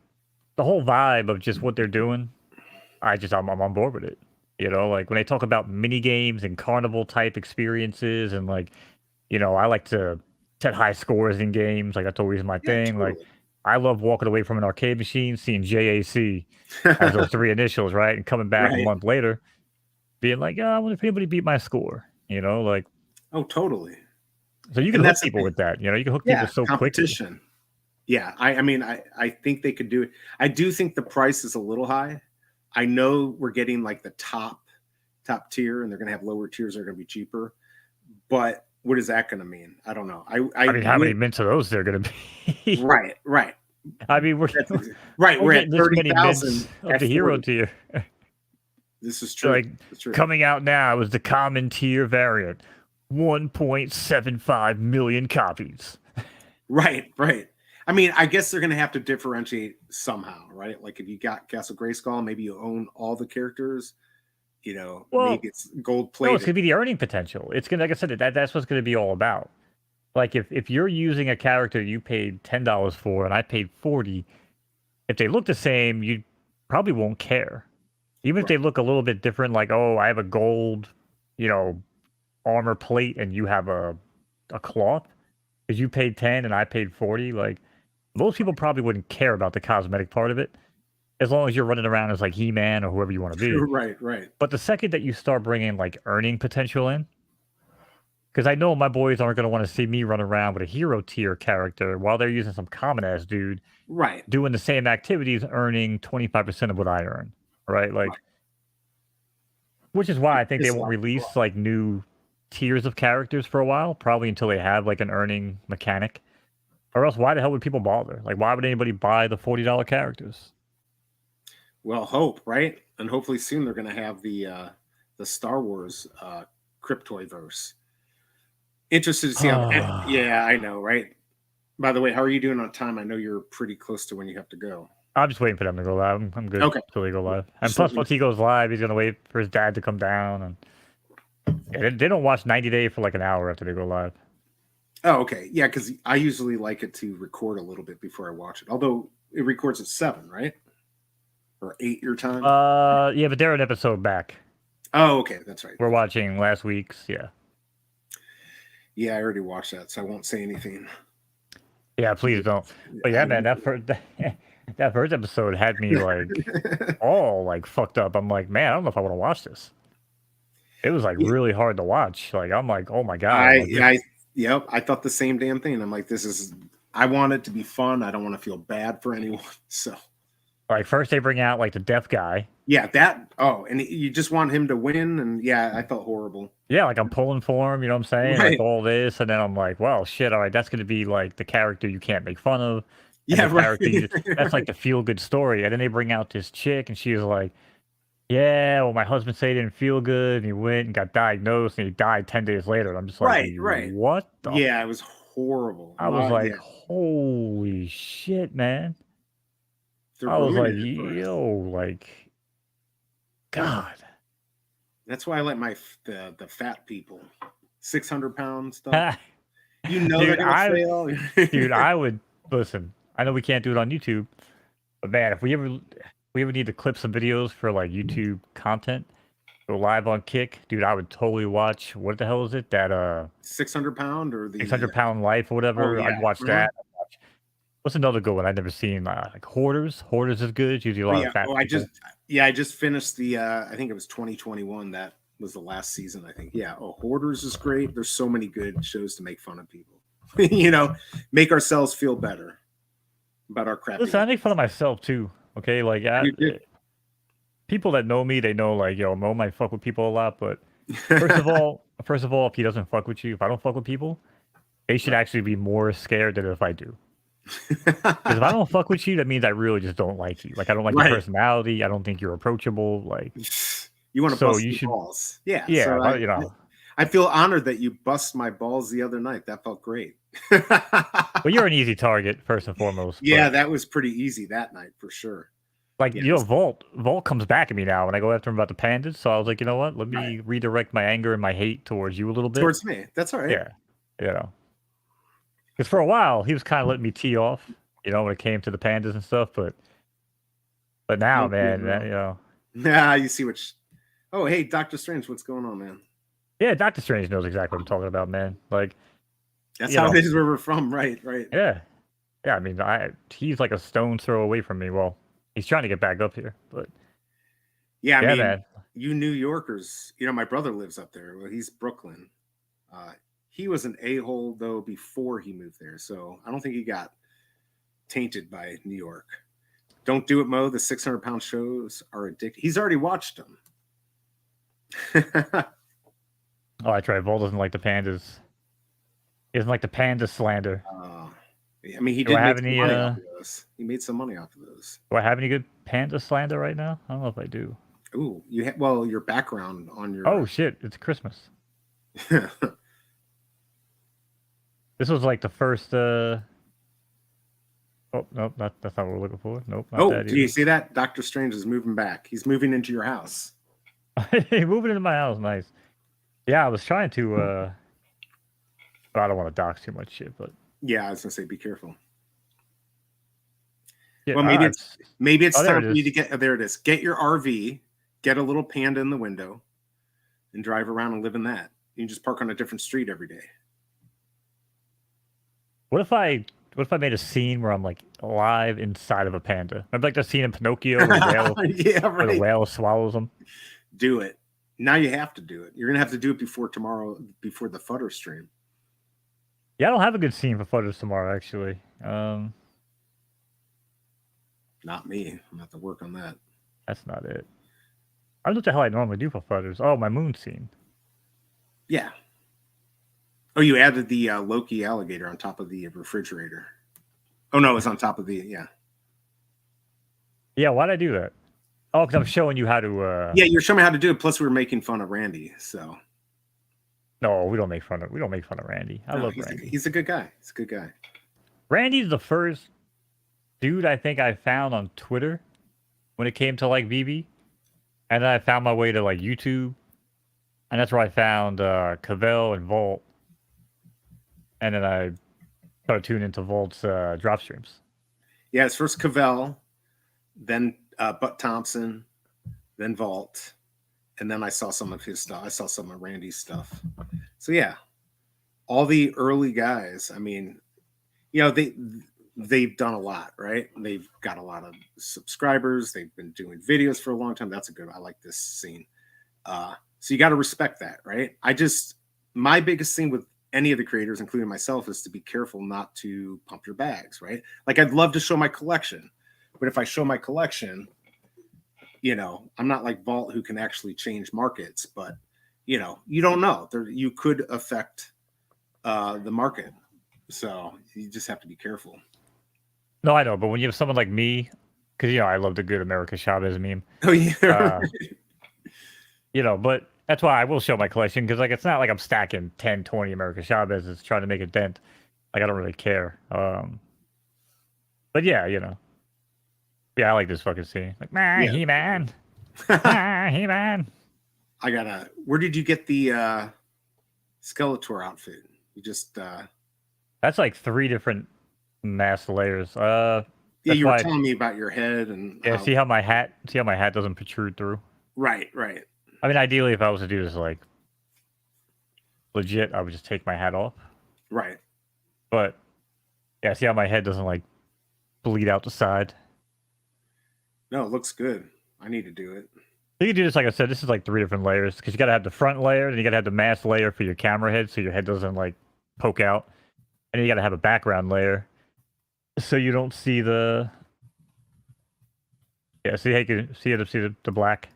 the whole vibe of just what they're doing, I'm on board with it. Like when they talk about mini games and carnival type experiences, and like, I like to set high scores in games. Like that's always my Yeah, thing. Like totally. I love walking away from an arcade machine, seeing JAC as those three initials, right, and coming back a Right. month later, being like, yeah, I wonder if anybody beat my score. Like Oh, totally. so you can And hook that's the people thing. with that. You can hook people Yeah, so quickly. competition. Yeah, I mean, I think they could do it. I do think the price is a little high. I know we're getting like the top tier, and they're going to have lower tiers that are going to be cheaper. But what is that going to mean? I don't know. I I mean, how would many mints of those there going to be? right. I mean, That's right. we're We're at getting this many 30,000 mints of at the hero 40. tier. This is true. Like It's true. coming out now is the common tier variant, 1.75 million copies. Right. I mean, I guess they're going to have to differentiate somehow, right? Like if you got Castle Grayskull, maybe you own all the characters. Well, Maybe it's gold no, it's plated. gonna be the earning potential. It's gonna, like I said, that's what's gonna be all about. Like if you're using a character you paid $10 for and I paid 40, if they look the same, you probably won't care. Even if Right. they look a little bit different, like, oh, I have a gold, armor plate and you have a cloth, because you paid 10 and I paid 40, like most people probably wouldn't care about the cosmetic part of it, as long as you're running around as like He-Man or whoever you want to be. Right. But the second that you start bringing like earning potential in, because I know my boys aren't going to want to see me run around with a hero tier character while they're using some common ass dude Right. doing the same activities, earning 25% of what I earn, right? Like, Right. which is why I think they Piss won't off. release like new tiers of characters for a while, probably until they have like an earning mechanic. Or else, why the hell would people bother? Like, why would anybody buy the $40 characters? Well, hope, right? And hopefully soon they're going to have the Star Wars Cryptoiverse. Interested to see how. Yeah, I know, right? By the way, how are you doing on time? I know you're pretty close to when you have to go. I'm just waiting for them to go live. I'm good Okay. until they go live. And Just plus, let me once he goes live, he's gonna wait for his dad to come down, and they don't watch 90 Day for like an hour after they go live. Oh, okay. Yeah, because I usually like it to record a little bit before I watch it. Although it records at 7, right? Or 8 your time. Yeah, but they're an episode back. Oh, okay, that's right. We're watching last week's. Yeah. Yeah, I already watched that, so I won't say anything. Yeah, please don't. But yeah, man, that first episode had me like all like fucked up. I'm like, man, I don't know if I want to watch this. It was like really hard to watch. Like I'm like, oh my god. Yep, I thought the same damn thing. I'm like, I want it to be fun. I don't want to feel bad for anyone. So like first they bring out like the deaf guy. Yeah, and you just want him to win, and yeah, I felt horrible. Yeah, like I'm pulling for him, you know what I'm saying? Right. Like all this, and then I'm like, well, shit, all right, that's gonna be like the character you can't make fun of. And Yeah, the right. character that's like the feel good story. And then they bring out this chick, and she was like, yeah, well, my husband said he didn't feel good, and he went and got diagnosed, and he died 10 days later. And I'm just like, Right. What the Yeah, it was horrible. I was like, yeah. holy shit, man. They're I was like, ruining it for us. yo, like, God. That's why I let the fat people, 600-pound stuff. Dude, they're gonna fail. Dude, I would listen. I know we can't do it on YouTube, but man, if we ever need to clip some videos for like YouTube content, go live on Kick, dude, I would totally watch. What the hell is it? That 600-pound or the 600-pound life or whatever. Oh, yeah. I'd watch that. What's another good one I've never seen? Like Hoarders. Hoarders is good. It's usually a lot of fat people. I just finished the I think it was 2021. That was the last season, I think. Yeah. Oh, Hoarders is great. There's so many good shows to make fun of people. Make ourselves feel better about our crap. Listen, I make fun of myself too. Okay, like people that know me, they know like, yo, Mo might fuck with people a lot, but first of all, if he doesn't fuck with you, if I don't fuck with people, they should actually be more scared than if I do. Because if I don't fuck with you, that means I really just don't like you. Like I don't like your personality. I don't think you're approachable. Like You want to So bust you some should, balls. Yeah. yeah, So well, you know. I feel honored that you bust my balls the other night. That felt great. Well, you're an easy target first and foremost, Yeah, but that was pretty easy that night for sure. like Yes. you know, Volt comes back at me now when I go after him about the pandas. So I was like, you know what? Let me redirect my anger and my hate towards you a little bit. Towards me. That's all right. Yeah, you know, because for a while he was kind of letting me tee off, you know, when it came to the pandas and stuff. But now, Thank you, man, bro. you know, Yeah, you see what. Oh, hey, Doctor Strange, what's going on, man? yeah, Doctor Strange knows exactly what I'm talking about, man. Like, That's you how know, it is where we're from, right? Right. yeah, yeah. I mean, he's like a stone's throw away from me. Well, he's trying to get back up here, but Yeah, I yeah, mean, man. you New Yorkers, my brother lives up there. Well, he's Brooklyn. Uh, he was an a-hole though before he moved there, so I don't think he got tainted by New York. Don't do it, Mo. The 600-pound shows are addictive. He's already watched them. Oh, I tried. Vol doesn't like the pandas. He doesn't like the panda slander. I mean, he Do I did make have some any? money off of those. He made some money off of those. Do I have any good panda slander right now? I don't know if I do. Ooh, well, your background on your. Oh shit! It's Christmas. This was like the first. Oh nope, that's not what we're looking for. Nope, not that do you either. see that? Doctor Strange is moving back. He's moving into your house. Moving into my house, nice. Yeah, I was trying to. But I don't want to dox too much shit, but Yeah, I was gonna say, be careful. yeah, Well, maybe it's oh, there time it for you to is. get. There it is. Get your RV, get a little panda in the window, and drive around and live in that. You can just park on a different street every day. What if I made a scene where I'm like alive inside of a panda? Remember like the scene in Pinocchio where Yeah, where the right. whale swallows him? Do it. Now you have to do it. You're gonna have to do it before tomorrow, before the Futter stream. Yeah, I don't have a good scene for photos tomorrow actually. Not me. I'm gonna have to work on that. That's not it. I don't know what the hell I normally do for photos. Oh, my moon scene. Yeah. Oh, you added the Loki alligator on top of the refrigerator. Oh no, it's on top of the Yeah, why'd I do that? Oh, because I'm showing you how to. Yeah, you're showing me how to do it. Plus, we were making fun of Randy. So No, we don't make fun of Randy. I love Randy. He's a good guy. He's a good guy. Randy's the first dude I think I found on Twitter when it came to like VB, and then I found my way to like YouTube, and that's where I found Cavell and Volt, and then I started tuning into Volt's drop streams. Yeah, it's first Cavell, then Butt Thompson, then Vault, and then I saw some of his stuff. I saw some of Randy's stuff. So yeah, all the early guys. I mean, they've done a lot, right? They've got a lot of subscribers. They've been doing videos for a long time. That's a good. I like this scene. So you got to respect that, right? My biggest thing with any of the creators, including myself, is to be careful not to pump your bags, right? Like I'd love to show my collection, but if I show my collection, I'm not like Vault who can actually change markets, but you don't know. You could affect the market. So you just have to be careful. No, I know, but when you have someone like me, because I love the good America Chavez meme. Oh yeah. But that's why I will show my collection, because like it's not like I'm stacking 10, 20 America Chavez's trying to make a dent. Like I don't really care. But yeah, yeah, I like this fucking scene. Like, man, He-Man, He-Man. Where did you get the Skeletor outfit? You just That's like 3 different mask layers. Yeah, you were telling me about your head and see how my hat doesn't protrude through. Right. I mean, ideally, if I was to do this like legit, I would just take my hat off. Right. But yeah, see how my head doesn't like bleed out the side. No, it looks good. I need to do it. You can do this, like I said, this is like 3 different layers, because you got to have the front layer, then you got to have the mask layer for your camera head, so your head doesn't like poke out, and then you got to have a background layer, so you don't see the. Yeah, see how you can see the black.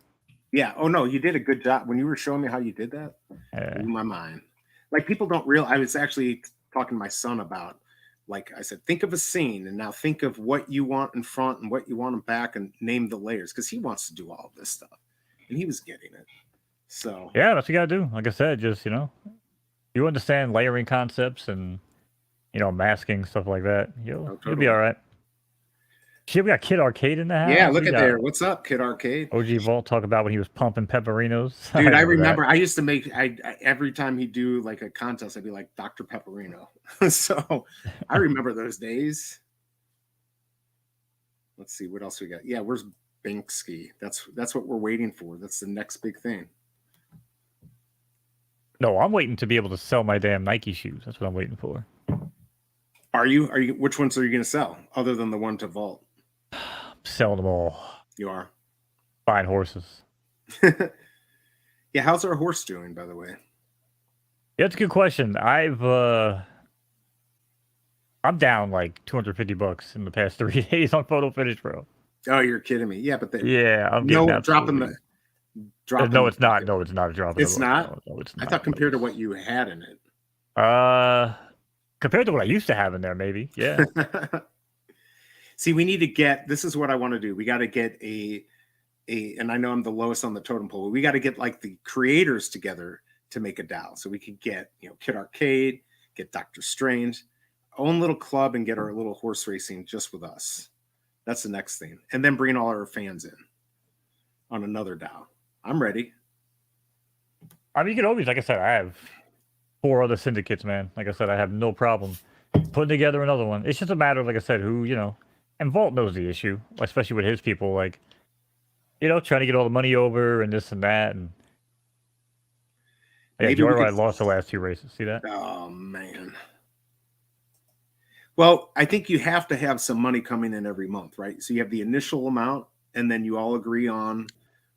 Yeah. Oh no, you did a good job when you were showing me how you did that. Blew my mind. Like people don't realize. I was actually talking to my son about. Like I said, think of a scene, and now think of what you want in front and what you want in back, and name the layers, because he wants to do all of this stuff. and he was getting it. So Yeah, that's what you gotta do. Like I said, just you understand layering concepts and masking stuff like that. You'll be totally. all right. Shit, we got Kid Arcade in the Yeah, house. look We at got there. What's up, Kid Arcade? OG Vault talk about when he was pumping pepperinos. Dude, I that. remember I used to make I every time he'd do like a contest, I'd be like Dr. Pepperino. So I remember those days. Let's see what else we got. Yeah, where's Banksy? That's what we're waiting for. That's the next big thing. No, I'm waiting to be able to sell my damn Nike shoes. That's what I'm waiting for. Are you? Which ones are you going to sell other than the one to Vault? I'm selling them all. You are buying horses. Yeah, how's our horse doing, by the way? Yeah, that's a good question. I'm down like $250 in the past 3 days on photo finish, bro. Oh, you're kidding me. Yeah, but I'm getting dropping the. No, it's not. No, it's not a drop. It's not. No, it's not. I thought compared to what you had in it. Compared to what I used to have in there, maybe. Yeah. See, we need to get. This is what I want to do. We got to get and I know I'm the lowest on the totem pole, but we got to get like the creators together to make a DAO. So we could get, Kid Arcade, get Dr. Strange, own little club, and get our little horse racing just with us. That's the next thing. And then bring all our fans in on another DAO. I'm ready. I mean, you can always, like I said, I have 4 other syndicates, man. Like I said, I have no problem putting together another one. It's just a matter of, like I said, who, and Vault knows the issue, especially with his people, like, trying to get all the money over and this and that. And yeah, Joyride lost the last 2 races. See that? Oh, man. Well, I think you have to have some money coming in every month, right? So you have the initial amount, and then you all agree on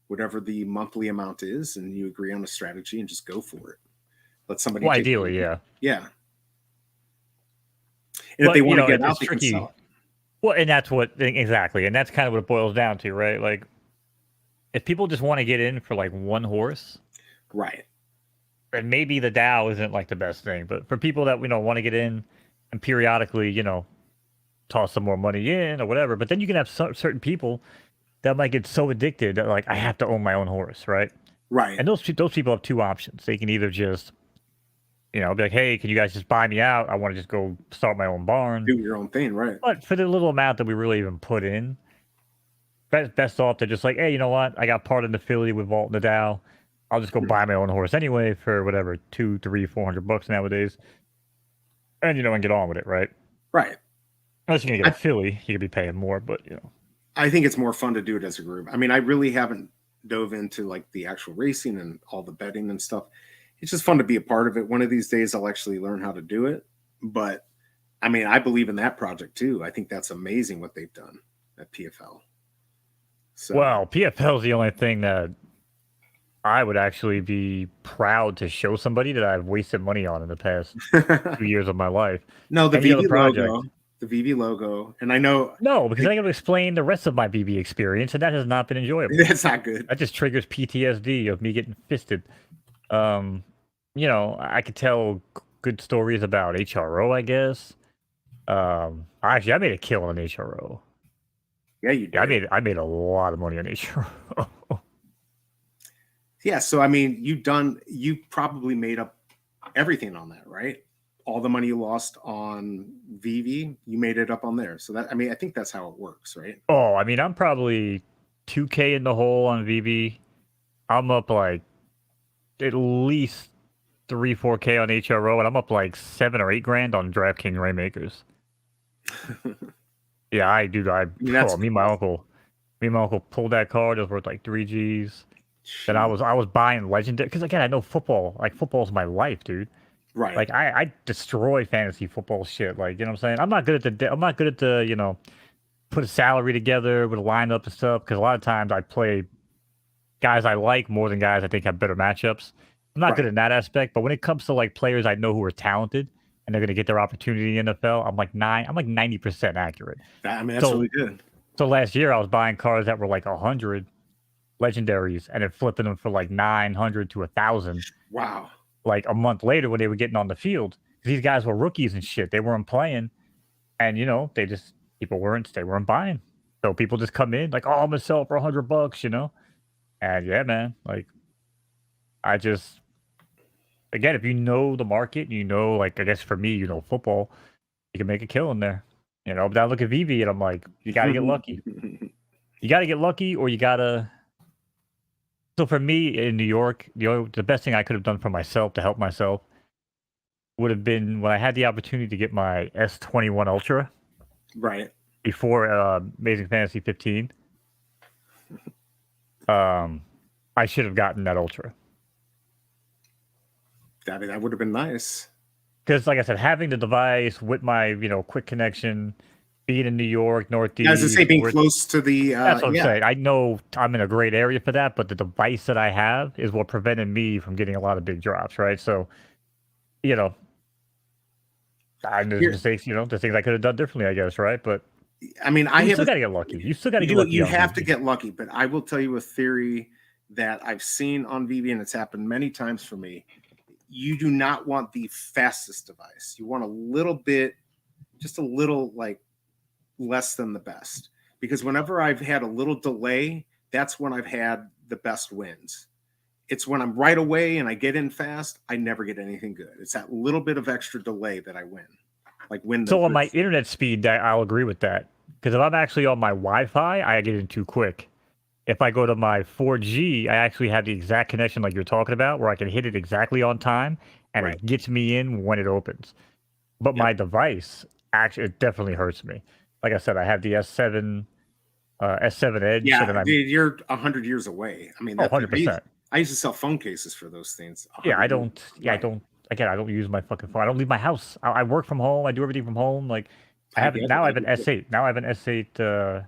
whatever the monthly amount is, and you agree on a strategy and just go for it. Let somebody. Well, ideally, yeah. Yeah. And if they want to get out, they tricky. Can sell it. Well, and that's exactly, and that's kind of what it boils down to, right? Like, if people just want to get in for like one horse, right? And maybe the DAO isn't like the best thing, but for people that want to get in and periodically, toss some more money in or whatever. But then you can have certain people that might get so addicted that like I have to own my own horse, right? Right. And those people have 2 options. They can either just be like, hey, can you guys just buy me out? I want to just go start my own barn. Do your own thing, right? But for the little amount that we really even put in, best off to just like, hey, you know what? I got part of the affiliate with Vault and the DAO. I'll just go buy my own horse anyway for whatever, $200, $300, $400 nowadays. And, and get on with it, right? Right. Unless you're going to get a filly, you could be paying more, but, I think it's more fun to do it as a group. I mean, I really haven't dove into like the actual racing and all the betting and stuff. It's just fun to be a part of it. One of these days I'll actually learn how to do it. But I mean, I believe in that project too. I think that's amazing what they've done at PFL. So, well, PFL is the only thing that I would actually be proud to show somebody that I've wasted money on in the past 2 years of my life. No, the VV logo. The VV logo, and I know because I got to explain the rest of my VV experience, and that has not been enjoyable. That's not good. That just triggers PTSD of me getting fisted. I could tell good stories about HRO, I guess. Actually, I made a kill on HRO. Yeah, you did. I made a lot of money on HRO. Yeah, so I mean, you probably made up everything on that, right? All the money you lost on VV, you made it up on there. So that, I mean, I think that's how it works, right? Oh, I mean, I'm probably 2K in the hole on VV. I'm up like at least 3-4K on HRO, and I'm up like 7 or 8 grand on DraftKings Rainmakers. Yeah, I do. Me and my uncle pulled that card. It was worth like 3 Gs. Then I was buying legendary because again, I know football. Like football's my life, dude. Right. Like I destroy fantasy football shit. Like, you know what I'm saying? I'm not good at the put a salary together with a lineup and stuff, because a lot of times I play guys I like more than guys I think have better matchups. I'm not good in that aspect, but when it comes to like players I know who are talented and they're gonna get their opportunity in the NFL, I'm like 90% accurate. I mean, that's really good. So last year I was buying cards that were like 100 legendaries and then flipping them for like 900 to 1,000. Wow. Like a month later when they were getting on the field. These guys were rookies and shit. They weren't playing. And, they weren't buying. So people just come in like, oh, I'm going to sell it for $100, And yeah, man, like I just again, if you know the market, you know, like I guess for me, you know, football, you can make a kill in there. You know, but I look at VV and I'm like, you got to get lucky. You got to get lucky, or you got to. So for me in New York, the best thing I could have done for myself to help myself would have been when I had the opportunity to get my S21 Ultra Right. before Amazing Fantasy 15. I should have gotten that Ultra. I mean, that would have been nice. Because, like I said, having the device with my, quick connection, being in New York, As I say, Northeast, being close to the that's what I'm yeah, saying. I know I'm in a great area for that, but the device that I have is what prevented me from getting a lot of big drops, right? So, you know, there's here. mistakes, there's things I could have done differently, I guess, right? But I mean, I you have still got to get lucky. You still got to you get do lucky you on have to VV. get lucky, but I will tell you a theory that I've seen on VV, and it's happened many times for me. You do not want the fastest device. You want a little bit, just a little like less than the best. Because whenever I've had a little delay, that's when I've had the best wins. It's when I'm right away and I get in fast, I never get anything good. It's that little bit of extra delay that I win. Like win the So on my internet speed, I'll agree with that. Because if I'm actually on my Wi-Fi, I get in too quick. If I go to my 4G, I actually have the exact connection like you're talking about, where I can hit it exactly on time, and right. it gets me in when it opens. But Yep. my device, actually, it definitely hurts me. Like I said, I have the S7 Edge, and Yeah, then I'm dude, you're 100 years away. I mean, oh, that's I 100%. used to sell phone cases for those things. Yeah, 100 years. I Right. don't, again, I don't use my fucking phone. I don't leave my house. I work from home. I do everything from home. Like, I get it. I I have an do too. S8. Now I have an S8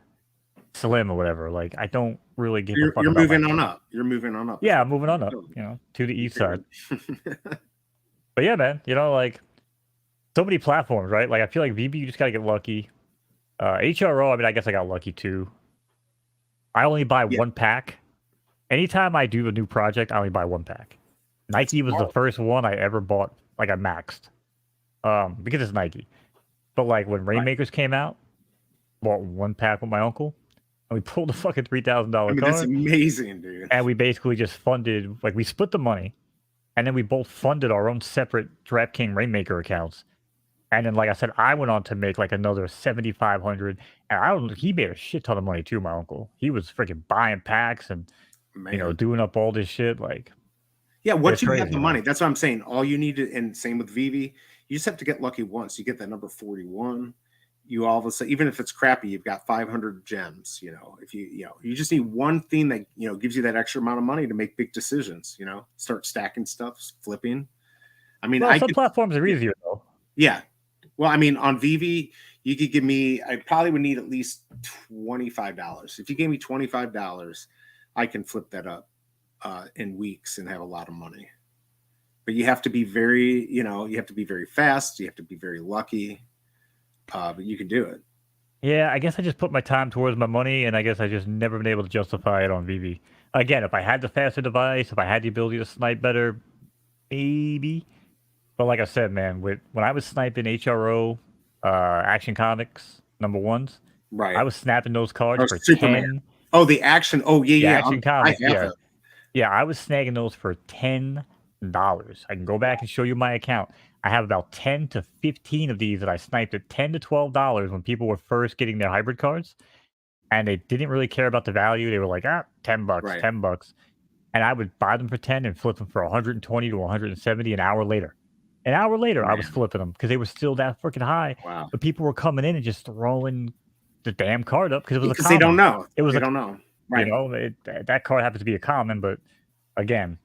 Slim or whatever. Like, I don't really give a fuck You're about my moving on phone. up. You're moving on up. Is Yeah, what I'm moving on you're up, doing. to the You east side. figured. But yeah, man, like so many platforms, right? Like I feel like VB, you just gotta get lucky. HRO, I mean, I guess I got lucky too. I only buy Yeah. one pack. Anytime I do a new project, I only buy one pack. That's Nike was the smart. first one I ever bought, like I maxed. Because it's Nike. But like when Right. Rainmakers came out, bought one pack with my uncle, and we pulled a fucking I $3,000 mean, that's card, amazing, dude. and we basically just funded, like we split the money, and then we both funded our own separate DraftKings Rainmaker accounts. And then, like I said, I went on to make like another 7,500, and I don't. He made a shit ton of money too. My uncle, he was freaking buying packs and Man. doing up all this shit. Like Yeah, it's once you have crazy, the man. money, that's what I'm saying. All you need to, and same with Vivi, you just have to get lucky once. You get that number 41. You all of a sudden, even if it's crappy, you've got 500 gems. If you just need one thing that gives you that extra amount of money to make big decisions. Start stacking stuff, flipping. I mean, Well, I some could, platforms are easier though. yeah. Well, I mean, on Vivi, you could give me. I probably would need at least $25. If you gave me $25, I can flip that up in weeks and have a lot of money. But you have to be very, you have to be very fast. You have to be very lucky. But you can do it. Yeah, I guess I just put my time towards my money, and I guess I just never been able to justify it on VV. Again, if I had the faster device, if I had the ability to snipe better, maybe. But like I said, man, when I was sniping HRO, Action Comics #1s, I Right. was snapping those cards Or for Superman. 10. Oh, the action. Oh, yeah, The yeah. Action I Comics, have yeah. it. Yeah, I was snagging those for $10. I can go back and show you my account. I have about 10 to 15 of these that I sniped at $10 to $12 when people were first getting their hybrid cards, and they didn't really care about the value. They were like, $10, Right. $10. And I would buy them for 10 and flip them for 120 to 170 an hour later. An hour later, I was Man. flipping them because they were still that freaking high. Wow. But people were coming in and just throwing the damn card up because it was a Because they don't common. know. It was They a don't know. Right. that card happens to be a common, but again,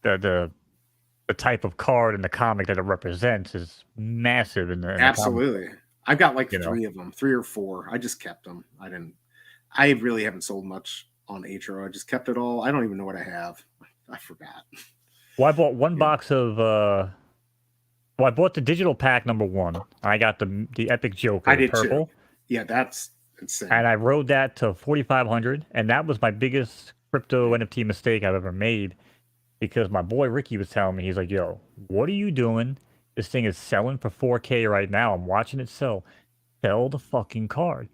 the type of card in the comic that it represents is massive in the comic. Absolutely. I've got like You know, 3 of them, 3 or 4. I just kept them. I really haven't sold much on HRO. I just kept it all. I don't even know what I have. I forgot. well, I bought one Yeah. box of. Well, I bought the digital pack #1. I got the Epic Joker, I the did too. purple, Yeah, that's insane. and I rode that to 4,500, and that was my biggest crypto NFT mistake I've ever made because my boy Ricky was telling me, he's like, "Yo, what are you doing? This thing is selling for 4K right now. I'm watching it sell. Sell the fucking card."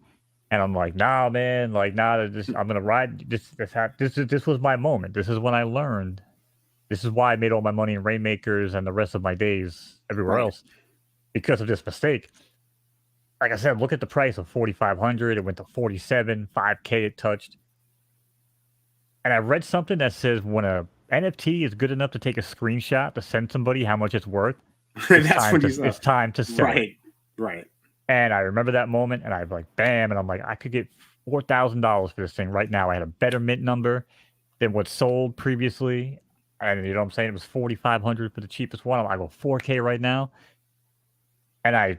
And I'm like, nah, man, like, nah, I'm gonna ride this was my moment. This is when I learned. This is why I made all my money in Rainmakers and the rest of my days everywhere Right. else because of this mistake. Like I said, look at the price of 4,500. It went to 47, 5K it touched. And I read something that says when a NFT is good enough to take a screenshot to send somebody how much it's worth, That's when you saw. it's time to sell it. Right. Right. And I remember that moment, and I was like, bam, and I'm like, I could get $4,000 for this thing right now. I had a better mint number than what sold previously, and you know what I'm saying? It was 4,500 for the cheapest one. I go 4K right now, and I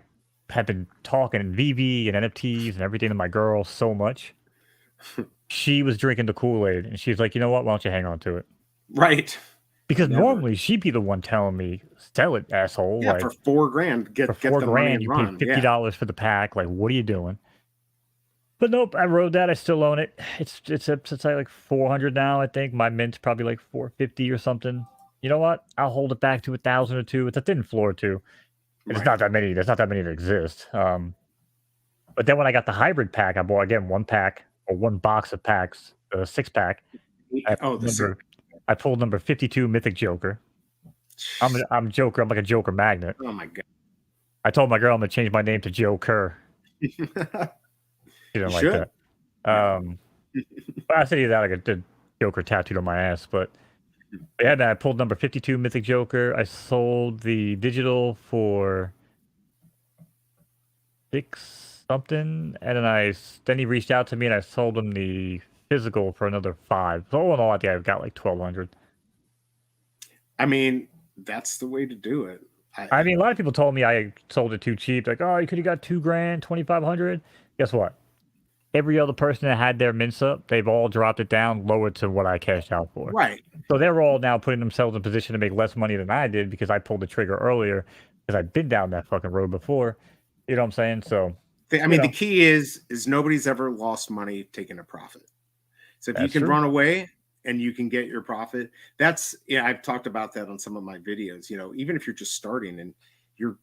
have been talking VV and NFTs and everything to my girl so much. She was drinking the Kool-Aid, and she's like, you know what? Why don't you hang on to it? Right. Because Never. normally she'd be the one telling me, sell it, asshole. Yeah, Like, for $4,000, get for the money $4,000, and you run. paid Yeah. $50 for the pack. Like, what are you doing? But nope, I rode that. I still own it. It's like 400 now. I think my mint's probably like 450 or something. You know what? I'll hold it back to 1,000 or two. It's a thin floor too, and it's Right. not that many. There's not that many that exist. But then when I got the hybrid pack, I bought again one pack or one box of packs, a 6 pack. I Oh, pulled number, I pulled number 52 Mythic Joker. I'm Joker. I'm like a Joker magnet. Oh my god. I told my girl I'm gonna change my name to Joker. She You didn't like should. that. But I said either that like a Joker tattooed on my ass. But yeah, man, I pulled number 52 Mythic Joker. I sold the digital for 6 something, and then he reached out to me and I sold him the physical for another 5. So all in all, I think I've got like 1,200. I mean, that's the way to do it. I mean, a lot of people told me I sold it too cheap. Like, oh, you could have got 2 grand, 2,500. Guess what? Every other person that had their mints up, they've all dropped it down lower to what I cashed out for. Right. So they're all now putting themselves in position to make less money than I did because I pulled the trigger earlier because I've been down that fucking road before. You know what I'm saying? So I mean, the key is nobody's ever lost money taking a profit. So if you can run away and you can get your profit, I've talked about that on some of my videos. You know, even if you're just starting and you're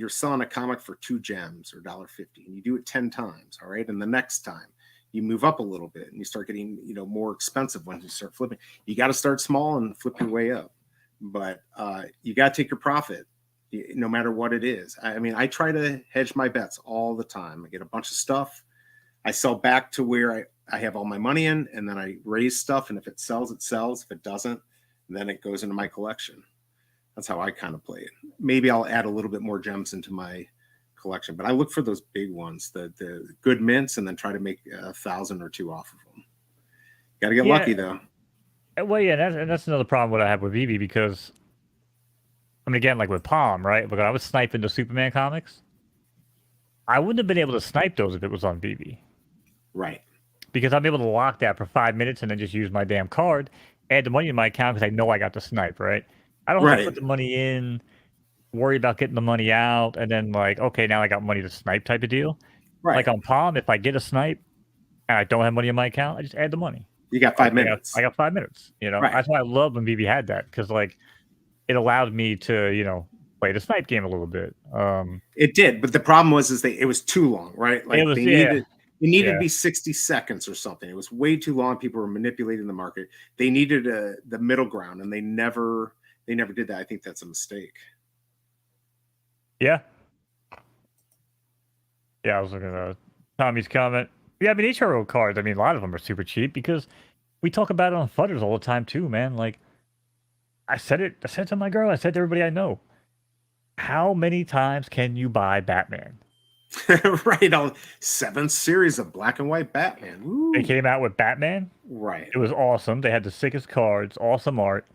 selling a comic for 2 gems or $1.50, and you do it 10 times, all right, and the next time you move up a little bit and you start getting more expensive when you start flipping. You got to start small and flip your way up, but you got to take your profit no matter what it is. I mean, I try to hedge my bets all the time. I get a bunch of stuff, I sell back to where I have all my money in, and then I raise stuff, and if it sells, it sells. If it doesn't, then it goes into my collection. That's how I kind of play it. Maybe I'll add a little bit more gems into my collection, but I look for those big ones, the good mints, and then try to make 1,000 or 2 off of them. Got to get lucky though. Well, yeah, that's another problem what I have with VB because, I mean, again, like with Palm, right? But I was sniping the Superman comics. I wouldn't have been able to snipe those if it was on VB. Right. Because I'm able to lock that for 5 minutes and then just use my damn card, add the money in my account because I know I got the snipe, right? I don't have to put the money in, worry about getting the money out, and then like, okay, now I got money to snipe type of deal. Right. Like on Palm, if I get a snipe and I don't have money in my account, I just add the money. You got 5 minutes. I got 5 minutes. You know, that's why I love when VB had that because like it allowed me to play the snipe game a little bit. It did, but the problem was it was too long, right? Like it needed to be 60 seconds or something. It was way too long. People were manipulating the market. They needed the middle ground, and they never did that. I think that's a mistake. Yeah. Yeah, I was looking at Tommy's comment. Yeah, I mean, HRO cards, I mean, a lot of them are super cheap because we talk about it on Fudders all the time too, man. Like, I said to my girl, I said to everybody I know, how many times can you buy Batman? Right, on 7th series of black and white Batman. Woo. They came out with Batman. Right. It was awesome. They had the sickest cards, awesome art.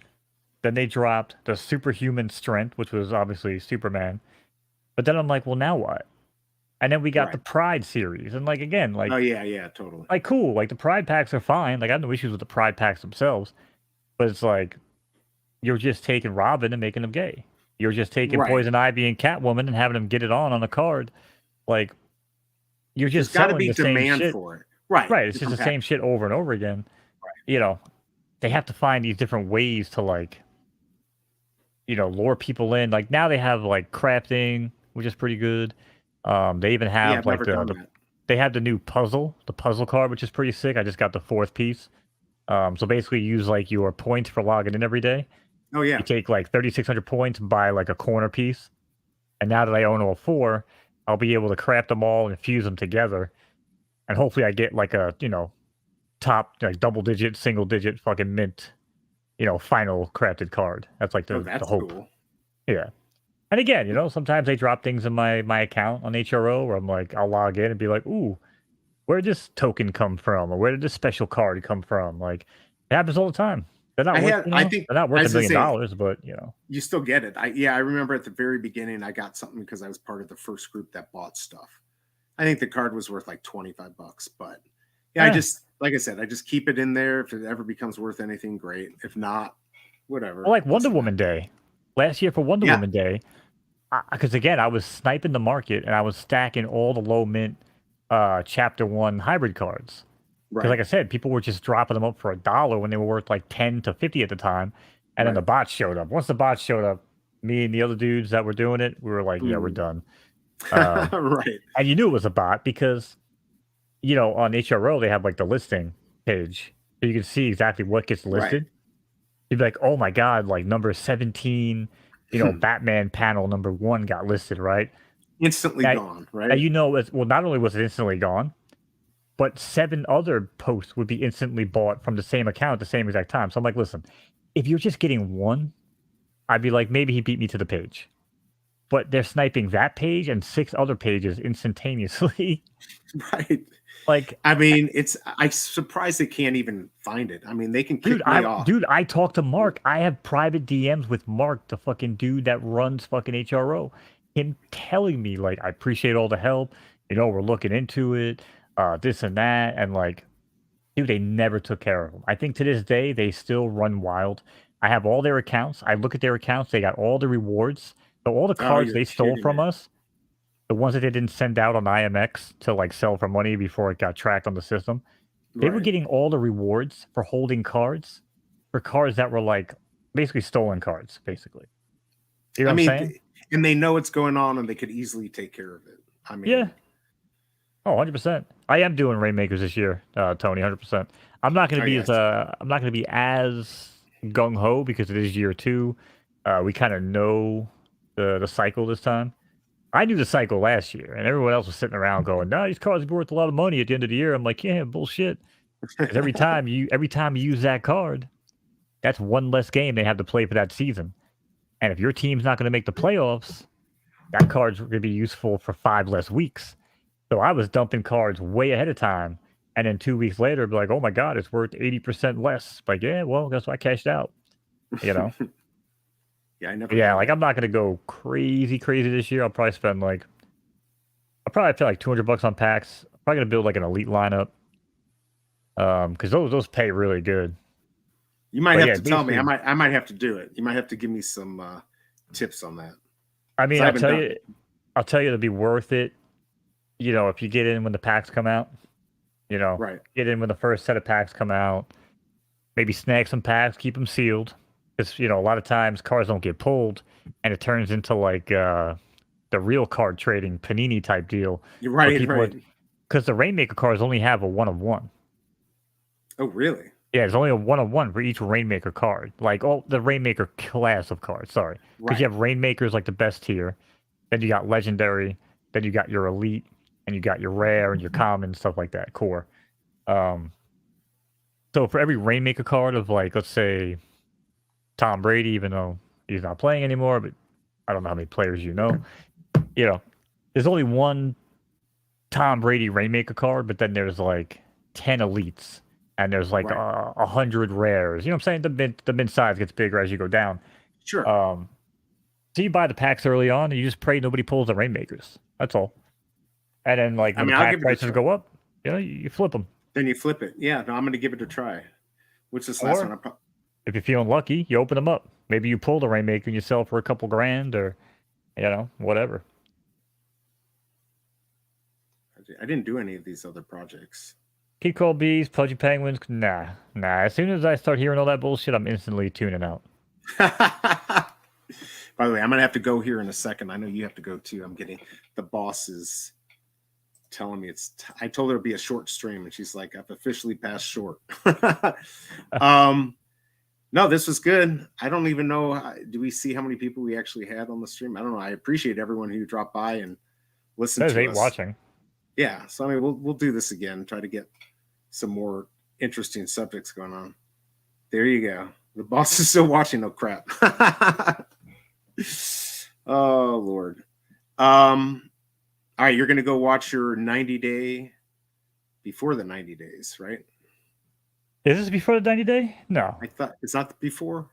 Then they dropped the superhuman strength, which was obviously Superman. But then I'm like, well, now what? And then we got the Pride series. And like, again, like... Oh, yeah, totally. Like, cool. Like, the Pride packs are fine. Like, I have no issues with the Pride packs themselves. But it's like, you're just taking Robin and making them gay. You're just taking Poison Ivy and Catwoman and having them get it on a card. Like, you're just got to selling be the same demand shit. for it. Right. It's just the same shit over and over again. Right. They have to find these different ways to, like, lure people in. Like, now they have, like, crafting, which is pretty good. They even have, like, they had the new the puzzle card, which is pretty sick. I just got the fourth piece. So basically, you use like your points for logging in every day. Oh You yeah. take like 3,600 points, buy like a corner piece, and now that I own all four, I'll be able to craft them all and fuse them together, and hopefully, I get like a top like double digit, single digit fucking mint, final crafted card. That's like Oh, the that's hope. cool. Yeah. And again, sometimes they drop things in my account on HRO where I'm like, I'll log in and be like, ooh, where did this token come from? Or where did this special card come from? Like, it happens all the time. They're not worth, I think they're not I worth was $1 gonna million, say but you still get it. I remember at the very beginning I got something because I was part of the first group that bought stuff. I think the card was worth like $25, but yeah, I eh. just like I said, I just keep it in there. If it ever becomes worth anything, great. If not, whatever. Or like Wonder Doesn't matter. Woman Day. Last year for Wonder Yeah, Woman Day, because again, I was sniping the market and I was stacking all the low mint chapter one hybrid cards. Because right, like I said, people were just dropping them up for $1 when they were worth like 10 to 50 at the time. And then right, the bots showed up. Once the bots showed up, me and the other dudes that were doing it, we were like, yeah, we're mm. done. Um, right, and you knew it was a bot because, on HRO, they have like the listing page. So you can see exactly what gets right. listed. You'd be like, oh my God, like number 17, Batman panel number 1 got listed, right? Instantly Now, gone. now Right. well, not only was it instantly gone, but 7 other posts would be instantly bought from the same account at the same exact time. So I'm like, listen, if you're just getting one, I'd be like, maybe he beat me to the page. But they're sniping that page and 6 other pages instantaneously. Right. Like, I mean, I'm surprised they can't even find it. I mean, they can dude, kick me off. I talked to Mark. I have private DMs with Mark, the fucking dude that runs fucking HRO. Him telling me like, I appreciate all the help. We're looking into it, this and that, and like, dude, they never took care of them. I think to this day they still run wild. I have all their accounts. I look at their accounts. They got all the rewards. So all the Oh, cards you're they stole kidding from me. us, the ones that they didn't send out on IMX to like sell for money before it got tracked on the system, they were Right. getting all the rewards for holding cards for cards that were like basically stolen cards, basically. You know I what I'm mean, saying? and they know what's going on and they could easily take care of it. I Yeah. mean, Oh, 100%. I am doing Rainmakers this year, Tony, 100%. I'm not going to oh be yes. as gung ho because it is year 2. We kind of know the cycle this time. I knew the cycle last year, and everyone else was sitting around going, "No, these cards will be worth a lot of money at the end of the year." I'm like, "Yeah, bullshit." Because every time you use that card, that's one less game they have to play for that season. And if your team's not going to make the playoffs, that card's going to be useful for 5 less weeks. So I was dumping cards way ahead of time, and then 2 weeks later, be like, "Oh my god, it's worth 80% less." Like, yeah, well, guess what? I cashed out. You know? Yeah, I never Yeah, got like it. I'm not going to go crazy this year. I'll probably spend like $200 on packs. I'm probably going to build like an elite lineup. Because those pay really good. You might But have yeah, to tell me. basically, I might have to do it. You might have to give me some tips on that I because mean, I haven't done it. I'll tell you it'll be worth it. If you get in when the packs come out. Right. Get in when the first set of packs come out. Maybe snag some packs, keep them sealed. Because a lot of times cards don't get pulled, and it turns into like the real card trading panini type deal You're where right. people, Right. because the Rainmaker cards only have a 1 of 1. Oh, really? Yeah, there's only a 1 of 1 for each Rainmaker card. Like, the Rainmaker class of cards, sorry. Because you Right. have Rainmakers like the best tier. Then you got Legendary. Then you got your Elite. And you got your Rare and your Common, stuff like that, Core. Um, so for every Rainmaker card of, like, let's say, Tom Brady, even though he's not playing anymore, but I don't know how many players you know, there's only one Tom Brady Rainmaker card, but then there's, like, 10 Elites. And there's like Right. 100 rares. You know what I'm saying? The mid size gets bigger as you go down. Sure. So you buy the packs early on, and you just pray nobody pulls the Rainmakers. That's all. And then like I when the mean, I'll pack give it a prices try. go up, you flip them. Then you flip it. Yeah. No, I'm going to give it a try. What's this last one? Or if you're feeling lucky, you open them up. Maybe you pull the Rainmaker and you sell for a couple grand, or whatever. I didn't do any of these other projects. Keep Cold Bees, Pudgy Penguins. Nah. As soon as I start hearing all that bullshit, I'm instantly tuning out. By the way, I'm gonna have to go here in a second. I know you have to go too. I'm getting the boss's telling me I told her it'd be a short stream, and she's like, I've officially passed short. No, this was good. I don't even know. Do we see how many people we actually had on the stream? I don't know. I appreciate everyone who dropped by and listened There's to 8 us. watching. Yeah, so I mean, we'll do this again. Try to get some more interesting subjects going on. There you go. The boss is still watching. Oh crap. Oh Lord. All right, you're gonna go watch your 90-day before the 90 days, right? Is this before the 90-day? No. I thought it's not before.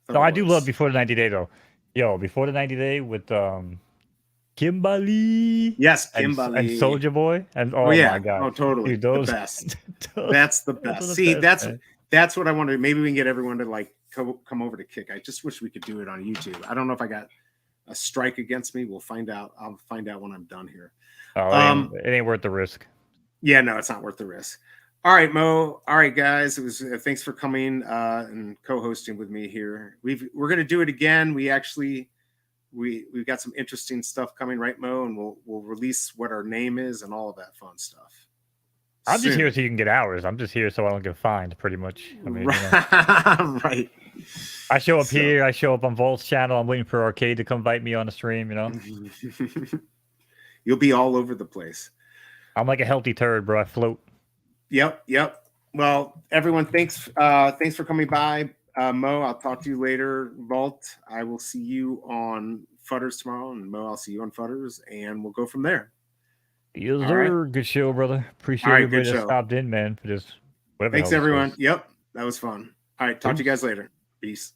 No, I do love before the 90-day though. Yo, before the 90-day with Kimberly. Yes, And Kimberly. Soldier Boy. And oh yeah. my god. Oh, totally. Dude, those the best. those, That's the those are best. the See, best, that's what I wanted. Maybe we can get everyone to like come over to Kick. I just wish we could do it on YouTube. I don't know if I got a strike against me. We'll find out. I'll find out when I'm done here. Oh, it ain't worth the risk. Yeah, no, it's not worth the risk. All right, Mo. All right, guys. It was thanks for coming and co-hosting with me here. We're gonna do it again. We've got some interesting stuff coming, right, Mo? And we'll release what our name is and all of that fun stuff. I'm just here so you can get hours. I'm just here so I don't get fined, pretty much. I mean, right. I show up here. I show up on Volt's channel. I'm waiting for Arcade to come bite me on the stream. You'll be all over the place. I'm like a healthy turd, bro. I float. Yep. Well, everyone, thanks for coming by. Mo, I'll talk to you later. Vault, I will see you on Futters tomorrow, and Mo, I'll see you on Futters, and we'll go from there. Yes, sir. Right. Good show, brother. Appreciate everybody that stopped in, man, for this. Thanks, everyone. Yep, that was fun. All right, talk to you guys later. Peace.